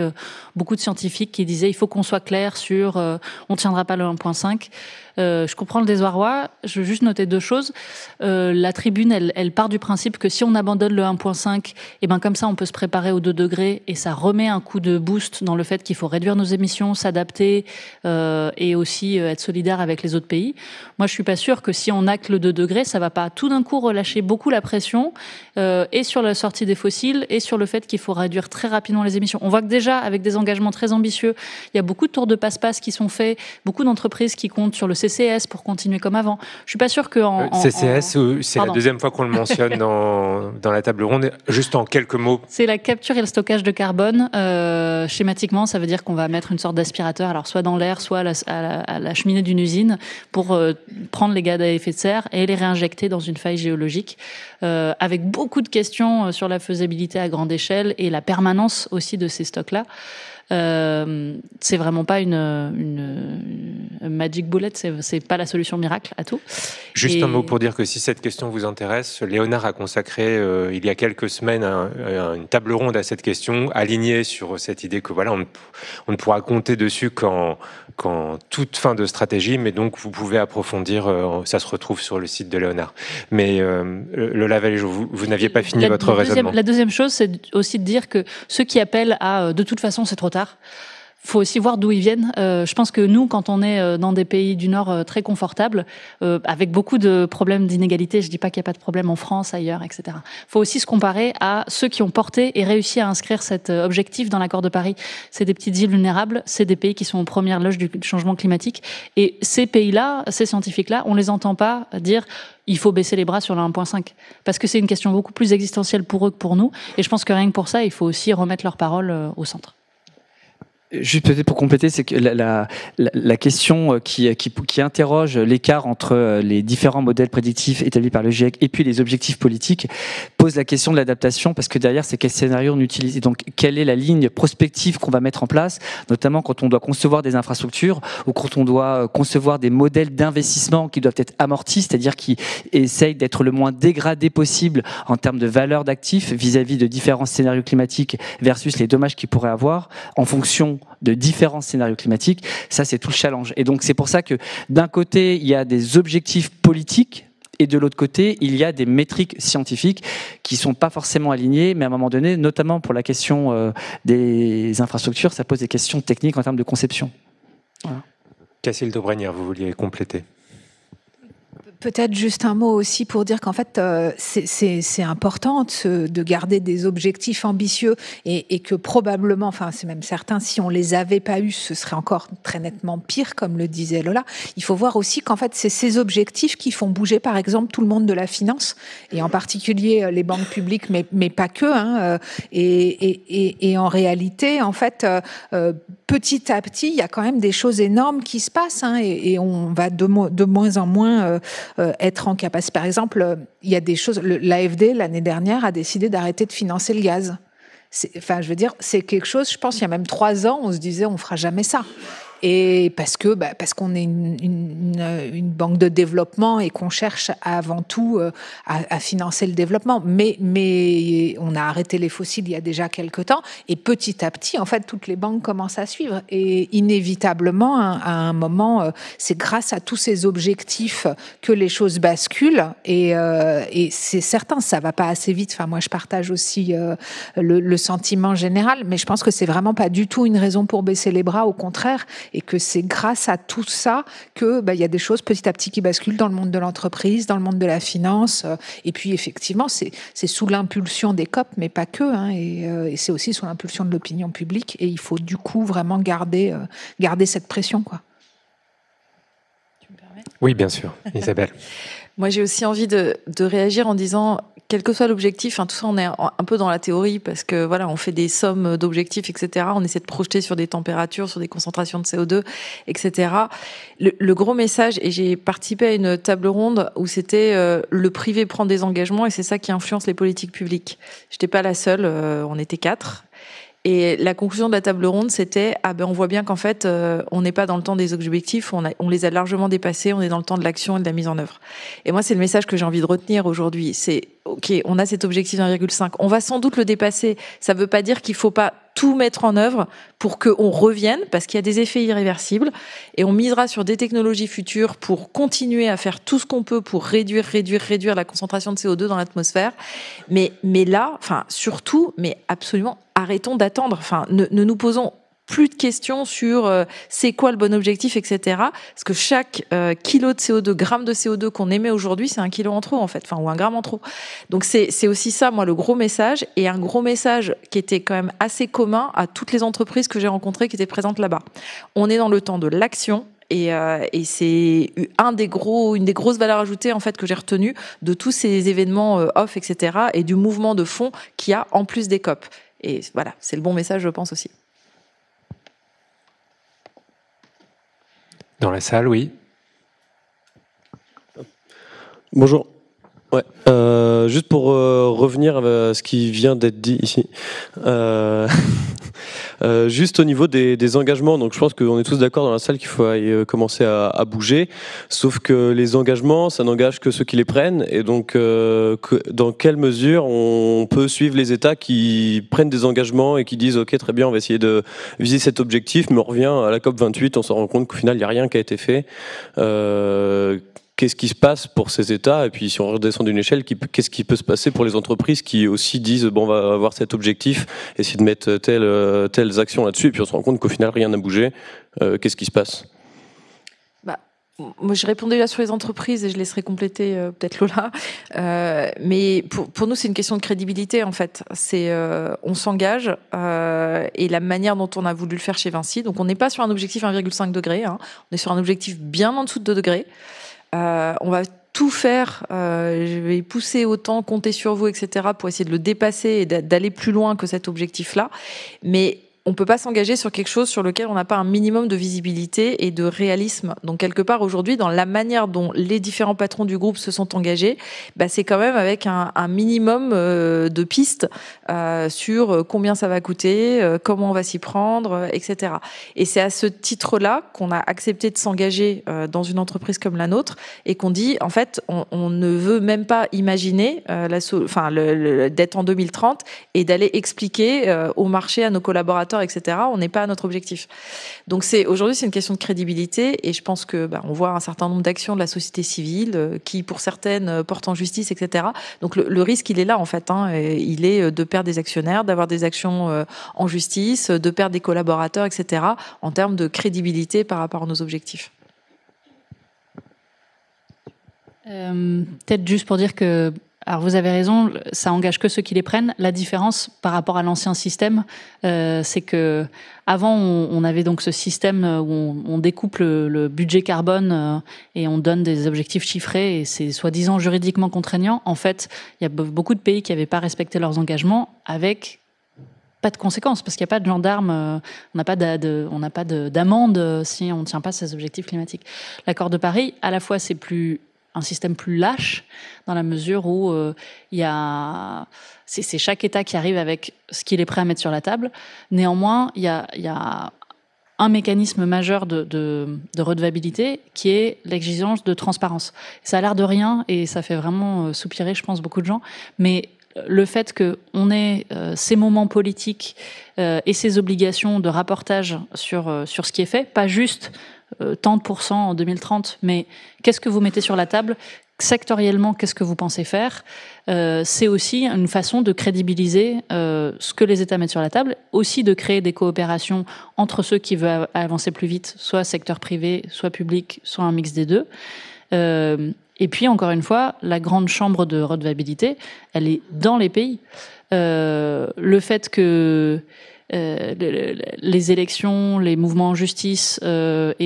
beaucoup de scientifiques qui disaient il faut qu'on soit clair sur on tiendra pas le 1,5. Je comprends le désarroi. Je veux juste noter deux choses. La tribune, elle part du principe que si on abandonne le 1,5, et ben comme ça, on peut se préparer aux 2 degrés et ça remet un coup de boost dans le fait qu'il faut réduire nos émissions, s'adapter et aussi être solidaire avec les autres pays. Moi, je suis pas sûre que si on acte le 2 degrés, ça va pas tout d'un coup relâcher beaucoup la pression et sur la sortie des fossiles et sur le fait qu'il faut réduire très rapidement les émissions. On voit que déjà, avec des engagements très ambitieux, il y a beaucoup de tours de passe-passe qui sont faits, beaucoup d'entreprises qui comptent sur le CCS pour continuer comme avant. Je suis pas sûre que CCS, c'est la deuxième fois qu'on le mentionne dans la table ronde. Juste en quelques mots. C'est la capture et le stockage de carbone. Schématiquement, ça veut dire qu'on va mettre une sorte d'aspirateur, alors soit dans l'air, soit à la cheminée d'une usine, pour prendre les gaz à effet de serre et les réinjecter dans une faille géologique, avec beaucoup de questions sur la faisabilité à grande échelle et la permanence aussi de ces stocks-là. C'est vraiment pas une magic bullet, c'est pas la solution miracle à tout. Juste un mot pour dire que si cette question vous intéresse, Léonard a consacré il y a quelques semaines une table ronde à cette question, alignée sur cette idée que voilà, on ne pourra compter dessus qu'en toute fin de stratégie, mais donc vous pouvez approfondir, ça se retrouve sur le site de Léonard. Mais Lola Valéjo, vous n'aviez pas fini votre raisonnement. La deuxième chose, c'est aussi de dire que ceux qui appellent à de toute façon c'est trop tard, faut aussi voir d'où ils viennent. Je pense que nous, quand on est dans des pays du Nord très confortables, avec beaucoup de problèmes d'inégalité, je dis pas qu'il n'y a pas de problème en France, ailleurs, etc. Faut aussi se comparer à ceux qui ont porté et réussi à inscrire cet objectif dans l'accord de Paris. C'est des petites îles vulnérables, c'est des pays qui sont aux premières loges du changement climatique. Et ces pays-là, ces scientifiques-là, on les entend pas dire il faut baisser les bras sur le 1,5. Parce que c'est une question beaucoup plus existentielle pour eux que pour nous. Et je pense que rien que pour ça, il faut aussi remettre leurs paroles au centre. Juste peut-être pour compléter, c'est que la question qui interroge l'écart entre les différents modèles prédictifs établis par le GIEC et puis les objectifs politiques pose la question de l'adaptation, parce que derrière, c'est quel scénario on utilise. Et donc, quelle est la ligne prospective qu'on va mettre en place, notamment quand on doit concevoir des infrastructures ou quand on doit concevoir des modèles d'investissement qui doivent être amortis, c'est-à-dire qui essayent d'être le moins dégradés possible en termes de valeur d'actifs vis-à-vis de différents scénarios climatiques versus les dommages qu'ils pourraient avoir en fonction de différents scénarios climatiques. Ça, c'est tout le challenge. Et donc, c'est pour ça que d'un côté, il y a des objectifs politiques et de l'autre côté, il y a des métriques scientifiques qui ne sont pas forcément alignées, mais à un moment donné, notamment pour la question des infrastructures, ça pose des questions techniques en termes de conception. Voilà. Cacile Dobrenière, vous vouliez compléter. Peut-être juste un mot aussi pour dire qu'en fait, c'est important de garder des objectifs ambitieux et que probablement, enfin c'est même certain, si on les avait pas eus, ce serait encore très nettement pire, comme le disait Lola. Il faut voir aussi qu'en fait, c'est ces objectifs qui font bouger, par exemple, tout le monde de la finance, et en particulier les banques publiques, mais pas que. Hein, et en réalité, en fait, petit à petit, il y a quand même des choses énormes qui se passent, hein, et on va de moins en moins être en capacité. Par exemple, il y a des choses. L'AFD l'année dernière a décidé d'arrêter de financer le gaz. Enfin, je veux dire, c'est quelque chose. Je pense il y a même 3 ans, on se disait on fera jamais ça. Et parce qu'on est une banque de développement et qu'on cherche avant tout à financer le développement. Mais on a arrêté les fossiles il y a déjà quelque temps, et petit à petit, en fait, toutes les banques commencent à suivre. Et inévitablement, à un moment, c'est grâce à tous ces objectifs que les choses basculent. Et c'est certain, ça va pas assez vite. Enfin, moi, je partage aussi le sentiment général, mais je pense que c'est vraiment pas du tout une raison pour baisser les bras. Au contraire. Et que c'est grâce à tout ça que y a des choses petit à petit qui basculent dans le monde de l'entreprise, dans le monde de la finance. Et puis effectivement, c'est sous l'impulsion des COP, mais pas que. Hein, et c'est aussi sous l'impulsion de l'opinion publique. Et il faut du coup vraiment garder cette pression, quoi. Tu me permets ? Oui, bien sûr, Isabelle. Moi, j'ai aussi envie de réagir en disant, quel que soit l'objectif, tout ça, on est un peu dans la théorie parce que voilà, on fait des sommes d'objectifs, etc. On essaie de projeter sur des températures, sur des concentrations de CO2, etc. Le gros message, et j'ai participé à une table ronde où c'était le privé prend des engagements et c'est ça qui influence les politiques publiques. J'étais pas la seule, on était 4. Et la conclusion de la table ronde, c'était on voit bien qu'en fait, on n'est pas dans le temps des objectifs, on les a largement dépassés, on est dans le temps de l'action et de la mise en œuvre. Et moi, c'est le message que j'ai envie de retenir aujourd'hui. C'est OK, on a cet objectif 1,5, on va sans doute le dépasser. Ça ne veut pas dire qu'il faut pas tout mettre en œuvre pour qu'on revienne, parce qu'il y a des effets irréversibles, et on misera sur des technologies futures pour continuer à faire tout ce qu'on peut pour réduire la concentration de CO2 dans l'atmosphère. Mais là, enfin, surtout, mais absolument, arrêtons d'attendre. Enfin, ne nous posons plus de questions sur c'est quoi le bon objectif, etc. Parce que chaque kilo de CO2, gramme de CO2 qu'on émet aujourd'hui, c'est 1 kilo en trop, en fait, ou 1 gramme en trop. Donc c'est aussi ça, moi, le gros message, et un gros message qui était quand même assez commun à toutes les entreprises que j'ai rencontrées qui étaient présentes là-bas. On est dans le temps de l'action. Et c'est une des grosses valeurs ajoutées en fait que j'ai retenues de tous ces événements off, etc. et du mouvement de fond qu'il y a en plus des COP. Et voilà, c'est le bon message, je pense aussi. Dans la salle, oui. Bonjour. Ouais. Juste pour revenir à ce qui vient d'être dit ici. Juste au niveau des engagements, donc je pense qu'on est tous d'accord dans la salle qu'il faut commencer à bouger, sauf que les engagements, ça n'engage que ceux qui les prennent, et donc dans quelle mesure on peut suivre les États qui prennent des engagements et qui disent ok, très bien, on va essayer de viser cet objectif, mais on revient à la COP28, on se rend compte qu'au final il n'y a rien qui a été fait. Qu'est-ce qui se passe pour ces États? Et puis, si on redescend d'une échelle, qu'est-ce qui peut se passer pour les entreprises qui aussi disent bon, on va avoir cet objectif, essayer de mettre telles actions là-dessus, et puis on se rend compte qu'au final, rien n'a bougé. Qu'est-ce qui se passe? Moi, je répondais là sur les entreprises et je laisserai compléter peut-être Lola. Mais pour nous, c'est une question de crédibilité, en fait. On s'engage et la manière dont on a voulu le faire chez Vinci. Donc, on n'est pas sur un objectif 1,5 degré. On est sur un objectif bien en dessous de 2 degrés. On va tout faire, je vais pousser autant, compter sur vous, etc., pour essayer de le dépasser et d'aller plus loin que cet objectif-là. Mais on ne peut pas s'engager sur quelque chose sur lequel on n'a pas un minimum de visibilité et de réalisme. Donc, quelque part, aujourd'hui, dans la manière dont les différents patrons du groupe se sont engagés, c'est quand même avec un minimum de pistes sur combien ça va coûter, comment on va s'y prendre, etc. Et c'est à ce titre-là qu'on a accepté de s'engager dans une entreprise comme la nôtre et qu'on dit, en fait, on ne veut même pas imaginer d'être en 2030 et d'aller expliquer au marché, à nos collaborateurs, etc. On n'est pas à notre objectif. Donc aujourd'hui, c'est une question de crédibilité, et je pense que on voit un certain nombre d'actions de la société civile qui, pour certaines, portent en justice, etc. Donc le risque, il est là, en fait. Il est de perdre des actionnaires, d'avoir des actions en justice, de perdre des collaborateurs, etc. en termes de crédibilité par rapport à nos objectifs. Peut-être juste pour dire que, alors vous avez raison, ça engage que ceux qui les prennent. La différence par rapport à l'ancien système, c'est que avant on avait donc ce système où on découpe le budget carbone et on donne des objectifs chiffrés et c'est soi-disant juridiquement contraignant. En fait, il y a beaucoup de pays qui n'avaient pas respecté leurs engagements avec pas de conséquences, parce qu'il n'y a pas de gendarme, on n'a pas d'amende si on ne tient pas ces objectifs climatiques. L'accord de Paris, à la fois, c'est un système plus lâche, dans la mesure où c'est chaque État qui arrive avec ce qu'il est prêt à mettre sur la table. Néanmoins, il y a un mécanisme majeur de redevabilité qui est l'exigence de transparence. Ça a l'air de rien et ça fait vraiment soupirer, je pense, beaucoup de gens, mais le fait qu'on ait ces moments politiques et ces obligations de rapportage sur ce qui est fait, pas juste tant de pourcents en 2030, mais qu'est-ce que vous mettez sur la table, sectoriellement, qu'est-ce que vous pensez faire, c'est aussi une façon de crédibiliser ce que les États mettent sur la table, aussi de créer des coopérations entre ceux qui veulent avancer plus vite, soit secteur privé, soit public, soit un mix des deux. Et puis, encore une fois, la grande chambre de redevabilité, elle est dans les pays. Le fait que les élections, les mouvements en justice bon,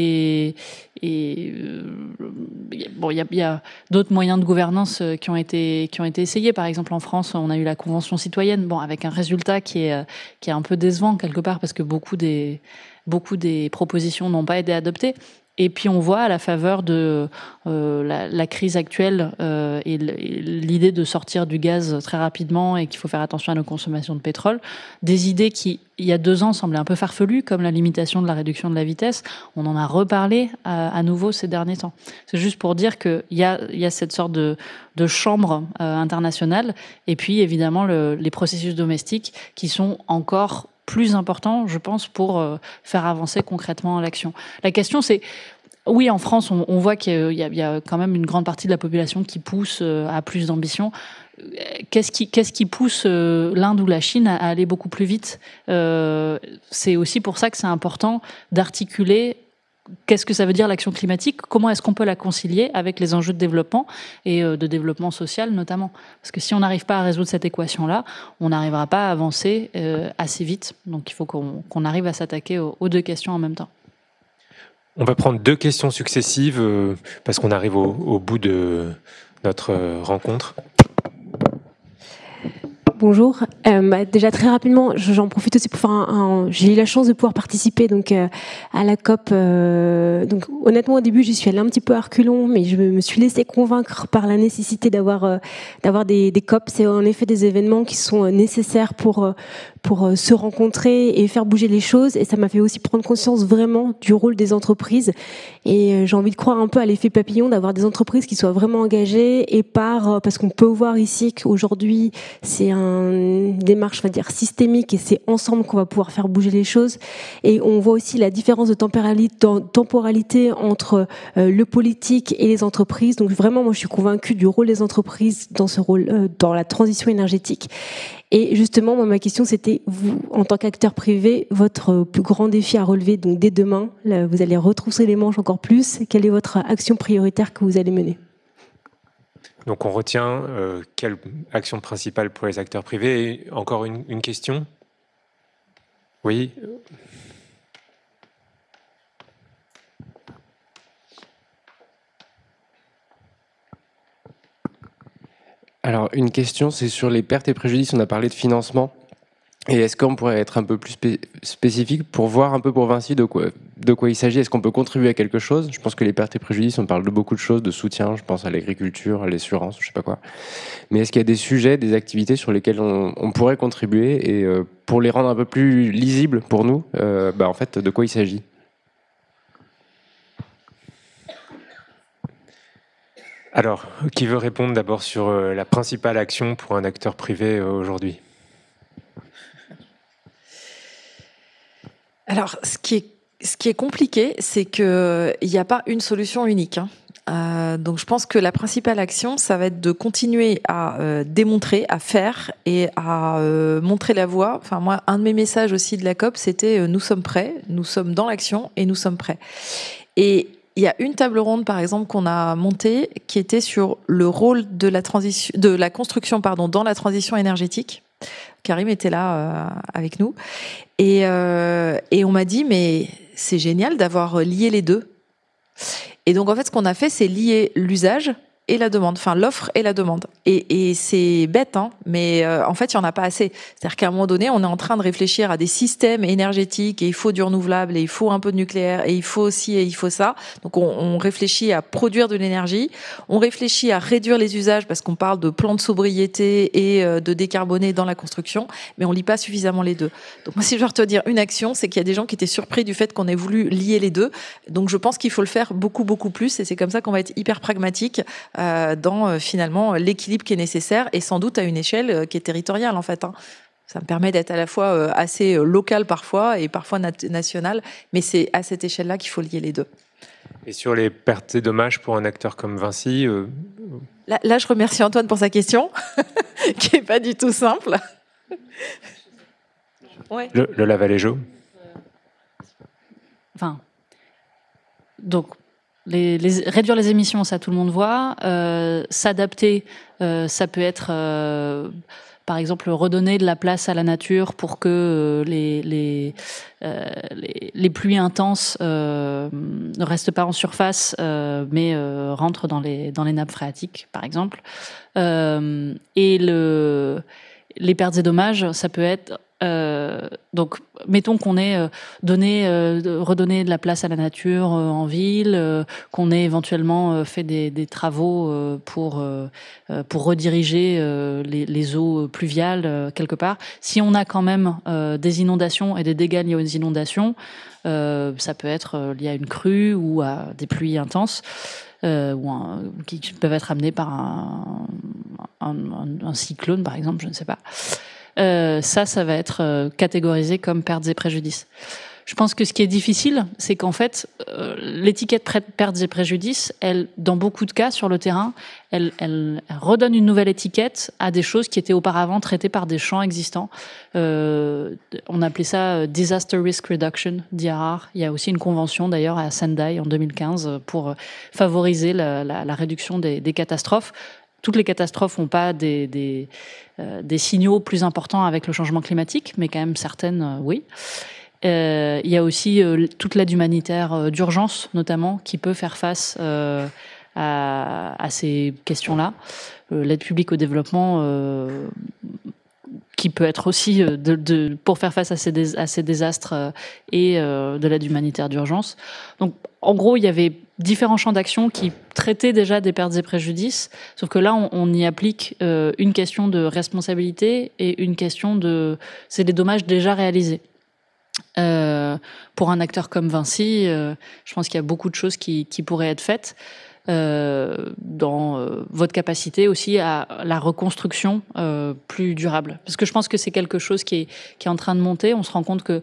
il y a d'autres moyens de gouvernance qui ont été essayés. Par exemple, en France, on a eu la Convention citoyenne, bon, avec un résultat qui est un peu décevant quelque part parce que beaucoup des propositions n'ont pas été adoptées. Et puis on voit à la faveur de la crise actuelle et l'idée de sortir du gaz très rapidement et qu'il faut faire attention à nos consommations de pétrole, des idées qui, il y a 2 ans, semblaient un peu farfelues, comme la limitation de la réduction de la vitesse. On en a reparlé à nouveau ces derniers temps. C'est juste pour dire qu'il y a cette sorte de chambre internationale et puis évidemment les processus domestiques qui sont encore plus important, je pense, pour faire avancer concrètement l'action. La question, c'est, oui, en France, on voit qu'il y a quand même une grande partie de la population qui pousse à plus d'ambition. Qu'est-ce qui pousse l'Inde ou la Chine à aller beaucoup plus vite ? C'est aussi pour ça que c'est important d'articuler qu'est-ce que ça veut dire l'action climatique ? Comment est-ce qu'on peut la concilier avec les enjeux de développement et de développement social notamment ? Parce que si on n'arrive pas à résoudre cette équation-là, on n'arrivera pas à avancer assez vite. Donc il faut qu'on arrive à s'attaquer aux 2 questions en même temps. On va prendre 2 questions successives parce qu'on arrive au bout de notre rencontre. Bonjour. Déjà très rapidement, j'en profite aussi pour faire j'ai eu la chance de pouvoir participer donc à la COP. Donc honnêtement au début j'y suis allée un petit peu à reculons, mais je me suis laissée convaincre par la nécessité d'avoir des COP. C'est en effet des événements qui sont nécessaires pour se rencontrer et faire bouger les choses. Et ça m'a fait aussi prendre conscience vraiment du rôle des entreprises. Et j'ai envie de croire un peu à l'effet papillon, d'avoir des entreprises qui soient vraiment engagées et parce qu'on peut voir ici qu'aujourd'hui c'est une démarche, on va dire, systémique et c'est ensemble qu'on va pouvoir faire bouger les choses. Et on voit aussi la différence de temporalité entre le politique et les entreprises. Donc vraiment, moi je suis convaincue du rôle des entreprises dans ce rôle, dans la transition énergétique. Et justement, moi, ma question, c'était, vous, en tant qu'acteur privé, votre plus grand défi à relever, donc dès demain, là, vous allez retrousser les manches encore plus. Quelle est votre action prioritaire que vous allez mener ? Donc on retient quelle action principale pour les acteurs privés. Et encore une question ? Oui. Alors, une question, c'est sur les pertes et préjudices. On a parlé de financement. Et est-ce qu'on pourrait être un peu plus spécifique pour voir un peu pour Vinci de quoi il s'agit ? Est-ce qu'on peut contribuer à quelque chose ? Je pense que les pertes et préjudices, on parle de beaucoup de choses, de soutien, je pense à l'agriculture, à l'assurance, je sais pas quoi. Mais est-ce qu'il y a des sujets, des activités sur lesquelles on pourrait contribuer et pour les rendre un peu plus lisibles pour nous, en fait, de quoi il s'agit ? Alors, qui veut répondre d'abord sur la principale action pour un acteur privé aujourd'hui ? Alors, ce qui est compliqué, c'est qu'il n'y a pas une solution unique. Donc, je pense que la principale action, ça va être de continuer à démontrer, à faire et à montrer la voie. Enfin, moi, un de mes messages aussi de la COP, c'était « Nous sommes prêts, nous sommes dans l'action et nous sommes prêts ». Et il il y a une table ronde, par exemple, qu'on a montée qui était sur le rôle de la construction dans la transition énergétique. Karim était là avec nous. Et on m'a dit, mais c'est génial d'avoir lié les deux. Et donc, en fait, ce qu'on a fait, c'est lier l'usage et la demande, enfin l'offre et la demande. Et c'est bête, hein, mais en fait, il n'y en a pas assez. C'est-à-dire qu'à un moment donné, on est en train de réfléchir à des systèmes énergétiques et il faut du renouvelable et il faut un peu de nucléaire et il faut ci et il faut ça. Donc, on réfléchit à produire de l'énergie, on réfléchit à réduire les usages parce qu'on parle de plans de sobriété et de décarboner dans la construction, mais on lit pas suffisamment les deux. Donc, moi, si je dois te dire une action, c'est qu'il y a des gens qui étaient surpris du fait qu'on ait voulu lier les deux. Donc, je pense qu'il faut le faire beaucoup, beaucoup plus et c'est comme ça qu'on va être hyper pragmatique dans finalement l'équilibre qui est nécessaire et sans doute à une échelle qui est territoriale en fait. Hein. Ça me permet d'être à la fois assez local parfois et parfois national, mais c'est à cette échelle-là qu'il faut lier les deux. Et sur les pertes et dommages pour un acteur comme Vinci Là, je remercie Antoine pour sa question, qui n'est pas du tout simple. Ouais. Le Lavallejo. Enfin, donc, réduire les émissions, ça tout le monde voit. S'adapter, ça peut être, par exemple, redonner de la place à la nature pour que les pluies intenses ne restent pas en surface, mais rentrent dans les nappes phréatiques, par exemple. Et les pertes et dommages, ça peut être donc, mettons qu'on ait redonné de la place à la nature en ville, qu'on ait éventuellement fait des travaux pour rediriger les eaux pluviales quelque part. Si on a quand même des inondations et des dégâts liés aux inondations, ça peut être lié à une crue ou à des pluies intenses. Qui peuvent être amenés par un cyclone, par exemple, je ne sais pas. Ça va être catégorisé comme pertes et préjudices. Je pense que ce qui est difficile, c'est qu'en fait, l'étiquette pertes et préjudices, elle, dans beaucoup de cas sur le terrain, elle redonne une nouvelle étiquette à des choses qui étaient auparavant traitées par des champs existants. On appelait ça Disaster Risk Reduction, DRR. Il y a aussi une convention d'ailleurs à Sendai en 2015 pour favoriser la réduction des catastrophes. Toutes les catastrophes n'ont pas des signaux plus importants avec le changement climatique, mais quand même certaines, oui. Il y a aussi toute l'aide humanitaire d'urgence, notamment, qui peut faire face à ces questions-là. L'aide publique au développement, qui peut être aussi pour faire face à ces désastres et de l'aide humanitaire d'urgence. Donc, en gros, il y avait différents champs d'action qui traitaient déjà des pertes et préjudices, sauf que là, on y applique une question de responsabilité et une question c'est des dommages déjà réalisés. Pour un acteur comme Vinci, je pense qu'il y a beaucoup de choses qui pourraient être faites dans votre capacité aussi à la reconstruction plus durable. Parce que je pense que c'est quelque chose qui est en train de monter. On se rend compte que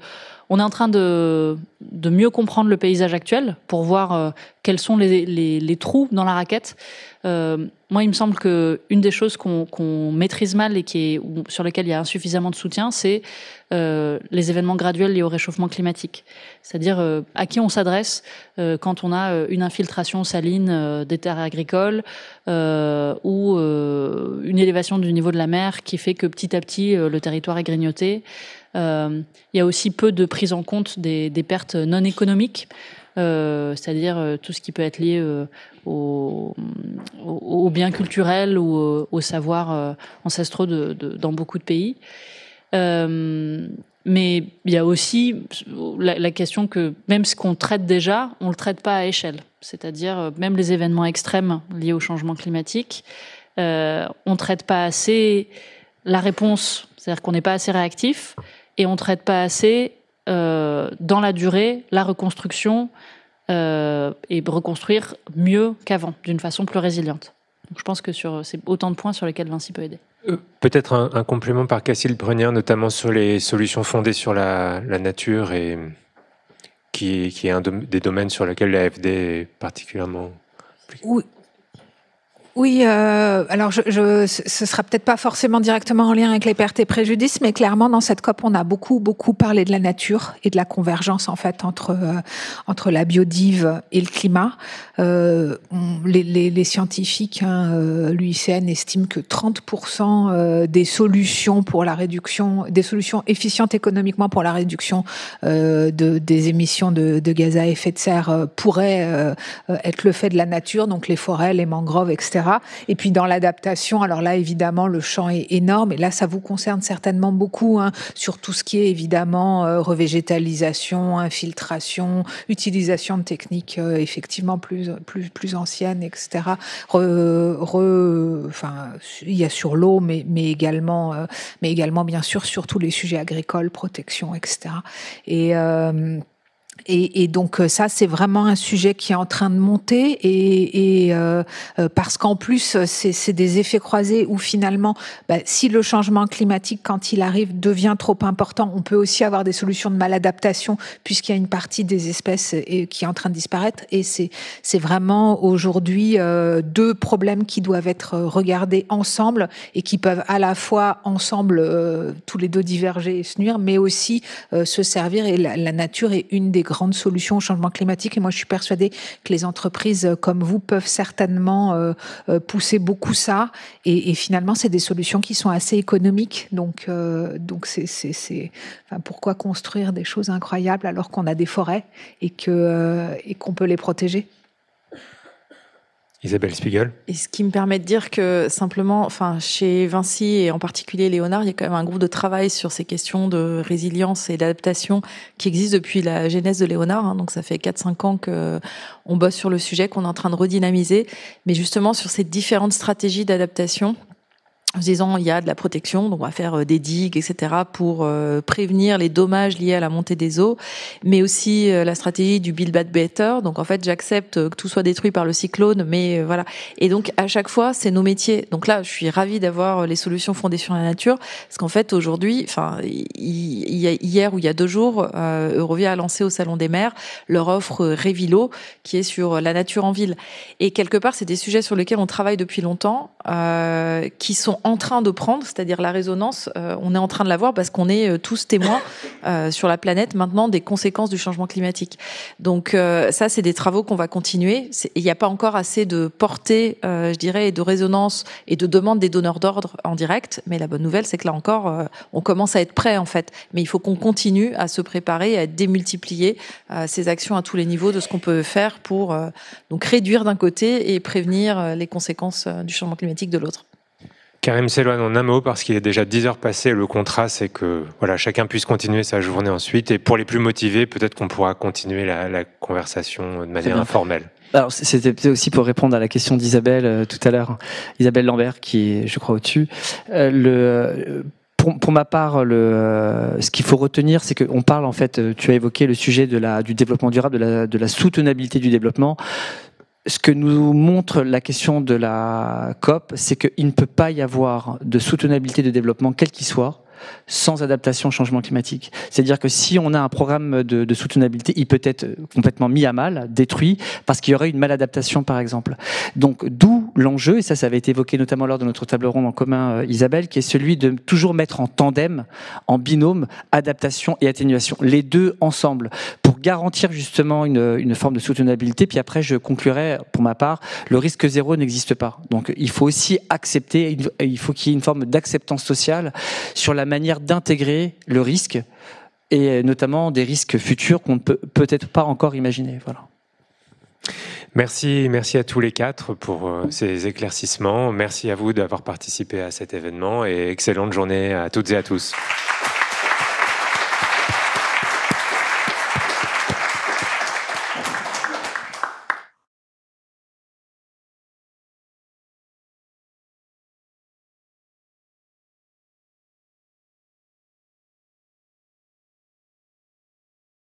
on est en train de mieux comprendre le paysage actuel pour voir quels sont les trous dans la raquette. Moi, il me semble qu'une des choses qu'on maîtrise mal et sur lesquelles il y a insuffisamment de soutien, c'est les événements graduels liés au réchauffement climatique. C'est-à-dire à qui on s'adresse quand on a une infiltration saline des terres agricoles ou une élévation du niveau de la mer qui fait que petit à petit le territoire est grignoté. Il y a aussi peu de prise en compte des pertes non économiques. C'est-à-dire tout ce qui peut être lié aux biens culturels ou aux savoirs ancestraux dans beaucoup de pays. Mais il y a aussi la question que même ce qu'on traite déjà, on ne le traite pas à échelle. C'est-à-dire même les événements extrêmes liés au changement climatique, on ne traite pas assez la réponse, c'est-à-dire qu'on n'est pas assez réactif et on ne traite pas assez dans la durée, la reconstruction et reconstruire mieux qu'avant, d'une façon plus résiliente. Donc je pense que c'est autant de points sur lesquels Vinci peut aider. Peut-être un complément par Cacile Brenière, notamment sur les solutions fondées sur la nature et qui est un des domaines sur lesquels l'AFD est particulièrement... Oui, alors ce sera peut-être pas forcément directement en lien avec les pertes et préjudices, mais clairement dans cette COP, on a beaucoup parlé de la nature et de la convergence en fait entre la biodive et le climat. Les scientifiques, l'UICN estime que 30% des solutions pour la réduction, des solutions efficientes économiquement pour la réduction des émissions de gaz à effet de serre pourraient être le fait de la nature, donc les forêts, les mangroves, etc. Et puis dans l'adaptation, alors là évidemment le champ est énorme, et là ça vous concerne certainement beaucoup, sur tout ce qui est évidemment revégétalisation, infiltration, utilisation de techniques effectivement plus anciennes, etc. Enfin, il y a sur l'eau, mais également bien sûr sur tous les sujets agricoles, protection, etc. Et donc ça, c'est vraiment un sujet qui est en train de monter, et parce qu'en plus, c'est des effets croisés où finalement, si le changement climatique, quand il arrive, devient trop important, on peut aussi avoir des solutions de maladaptation, puisqu'il y a une partie des espèces qui est en train de disparaître. Et c'est vraiment aujourd'hui deux problèmes qui doivent être regardés ensemble et qui peuvent à la fois ensemble tous les deux diverger et se nuire, mais aussi se servir. Et la nature est une des grandes solutions au changement climatique, et moi je suis persuadée que les entreprises comme vous peuvent certainement pousser beaucoup ça, et finalement c'est des solutions qui sont assez économiques, donc enfin, pourquoi construire des choses incroyables alors qu'on a des forêts et qu'on peut les protéger. Isabelle Spiegel. Et ce qui me permet de dire que simplement, enfin, chez Vinci et en particulier Léonard, il y a quand même un groupe de travail sur ces questions de résilience et d'adaptation qui existe depuis la genèse de Léonard. Donc ça fait 4-5 ans qu'on bosse sur le sujet, qu'on est en train de redynamiser, mais justement sur ces différentes stratégies d'adaptation. En se disant, il y a de la protection, donc on va faire des digues, etc., pour prévenir les dommages liés à la montée des eaux, mais aussi la stratégie du Build Back Better. Donc en fait, j'accepte que tout soit détruit par le cyclone, mais voilà. Et donc à chaque fois, c'est nos métiers. Donc là, je suis ravie d'avoir les solutions fondées sur la nature, parce qu'en fait, aujourd'hui, enfin, hier ou il y a 2 jours, Eurovia a lancé au Salon des maires leur offre Révilo, qui est sur la nature en ville. Et quelque part, c'est des sujets sur lesquels on travaille depuis longtemps, qui sont en train de prendre, c'est-à-dire la résonance, on est en train de la voir parce qu'on est tous témoins sur la planète maintenant des conséquences du changement climatique. Donc ça, c'est des travaux qu'on va continuer. Il n'y a pas encore assez de portée, je dirais, et de résonance et de demande des donneurs d'ordre en direct, mais la bonne nouvelle, c'est que là encore, on commence à être prêt en fait. Mais il faut qu'on continue à se préparer, à démultiplier ces actions à tous les niveaux de ce qu'on peut faire pour donc réduire d'un côté et prévenir les conséquences du changement climatique de l'autre. Karim Seloane, en un mot, parce qu'il est déjà 10 heures passées, le contrat, c'est que voilà, chacun puisse continuer sa journée ensuite. Et pour les plus motivés, peut-être qu'on pourra continuer la conversation de manière informelle. Alors, c'était aussi pour répondre à la question d'Isabelle tout à l'heure, Isabelle Lambert, qui est, je crois, au-dessus. Pour ma part, ce qu'il faut retenir, c'est qu'on parle, en fait, tu as évoqué le sujet du développement durable, de la soutenabilité du développement. Ce que nous montre la question de la COP, c'est qu'il ne peut pas y avoir de soutenabilité de développement, quel qu'il soit, sans adaptation au changement climatique. C'est-à-dire que si on a un programme de soutenabilité, il peut être complètement mis à mal, détruit, parce qu'il y aurait une maladaptation, par exemple. Donc, d'où l'enjeu, et ça avait été évoqué notamment lors de notre table ronde en commun, Isabelle, qui est celui de toujours mettre en tandem, en binôme, adaptation et atténuation, les deux ensemble, pour garantir justement une forme de soutenabilité. Puis après, je conclurai, pour ma part, le risque zéro n'existe pas. Donc, il faut aussi accepter, il faut qu'il y ait une forme d'acceptance sociale sur la manière d'intégrer le risque, et notamment des risques futurs qu'on ne peut peut-être pas encore imaginer. Voilà. Merci à tous les 4 pour ces éclaircissements. Merci à vous d'avoir participé à cet événement, et excellente journée à toutes et à tous.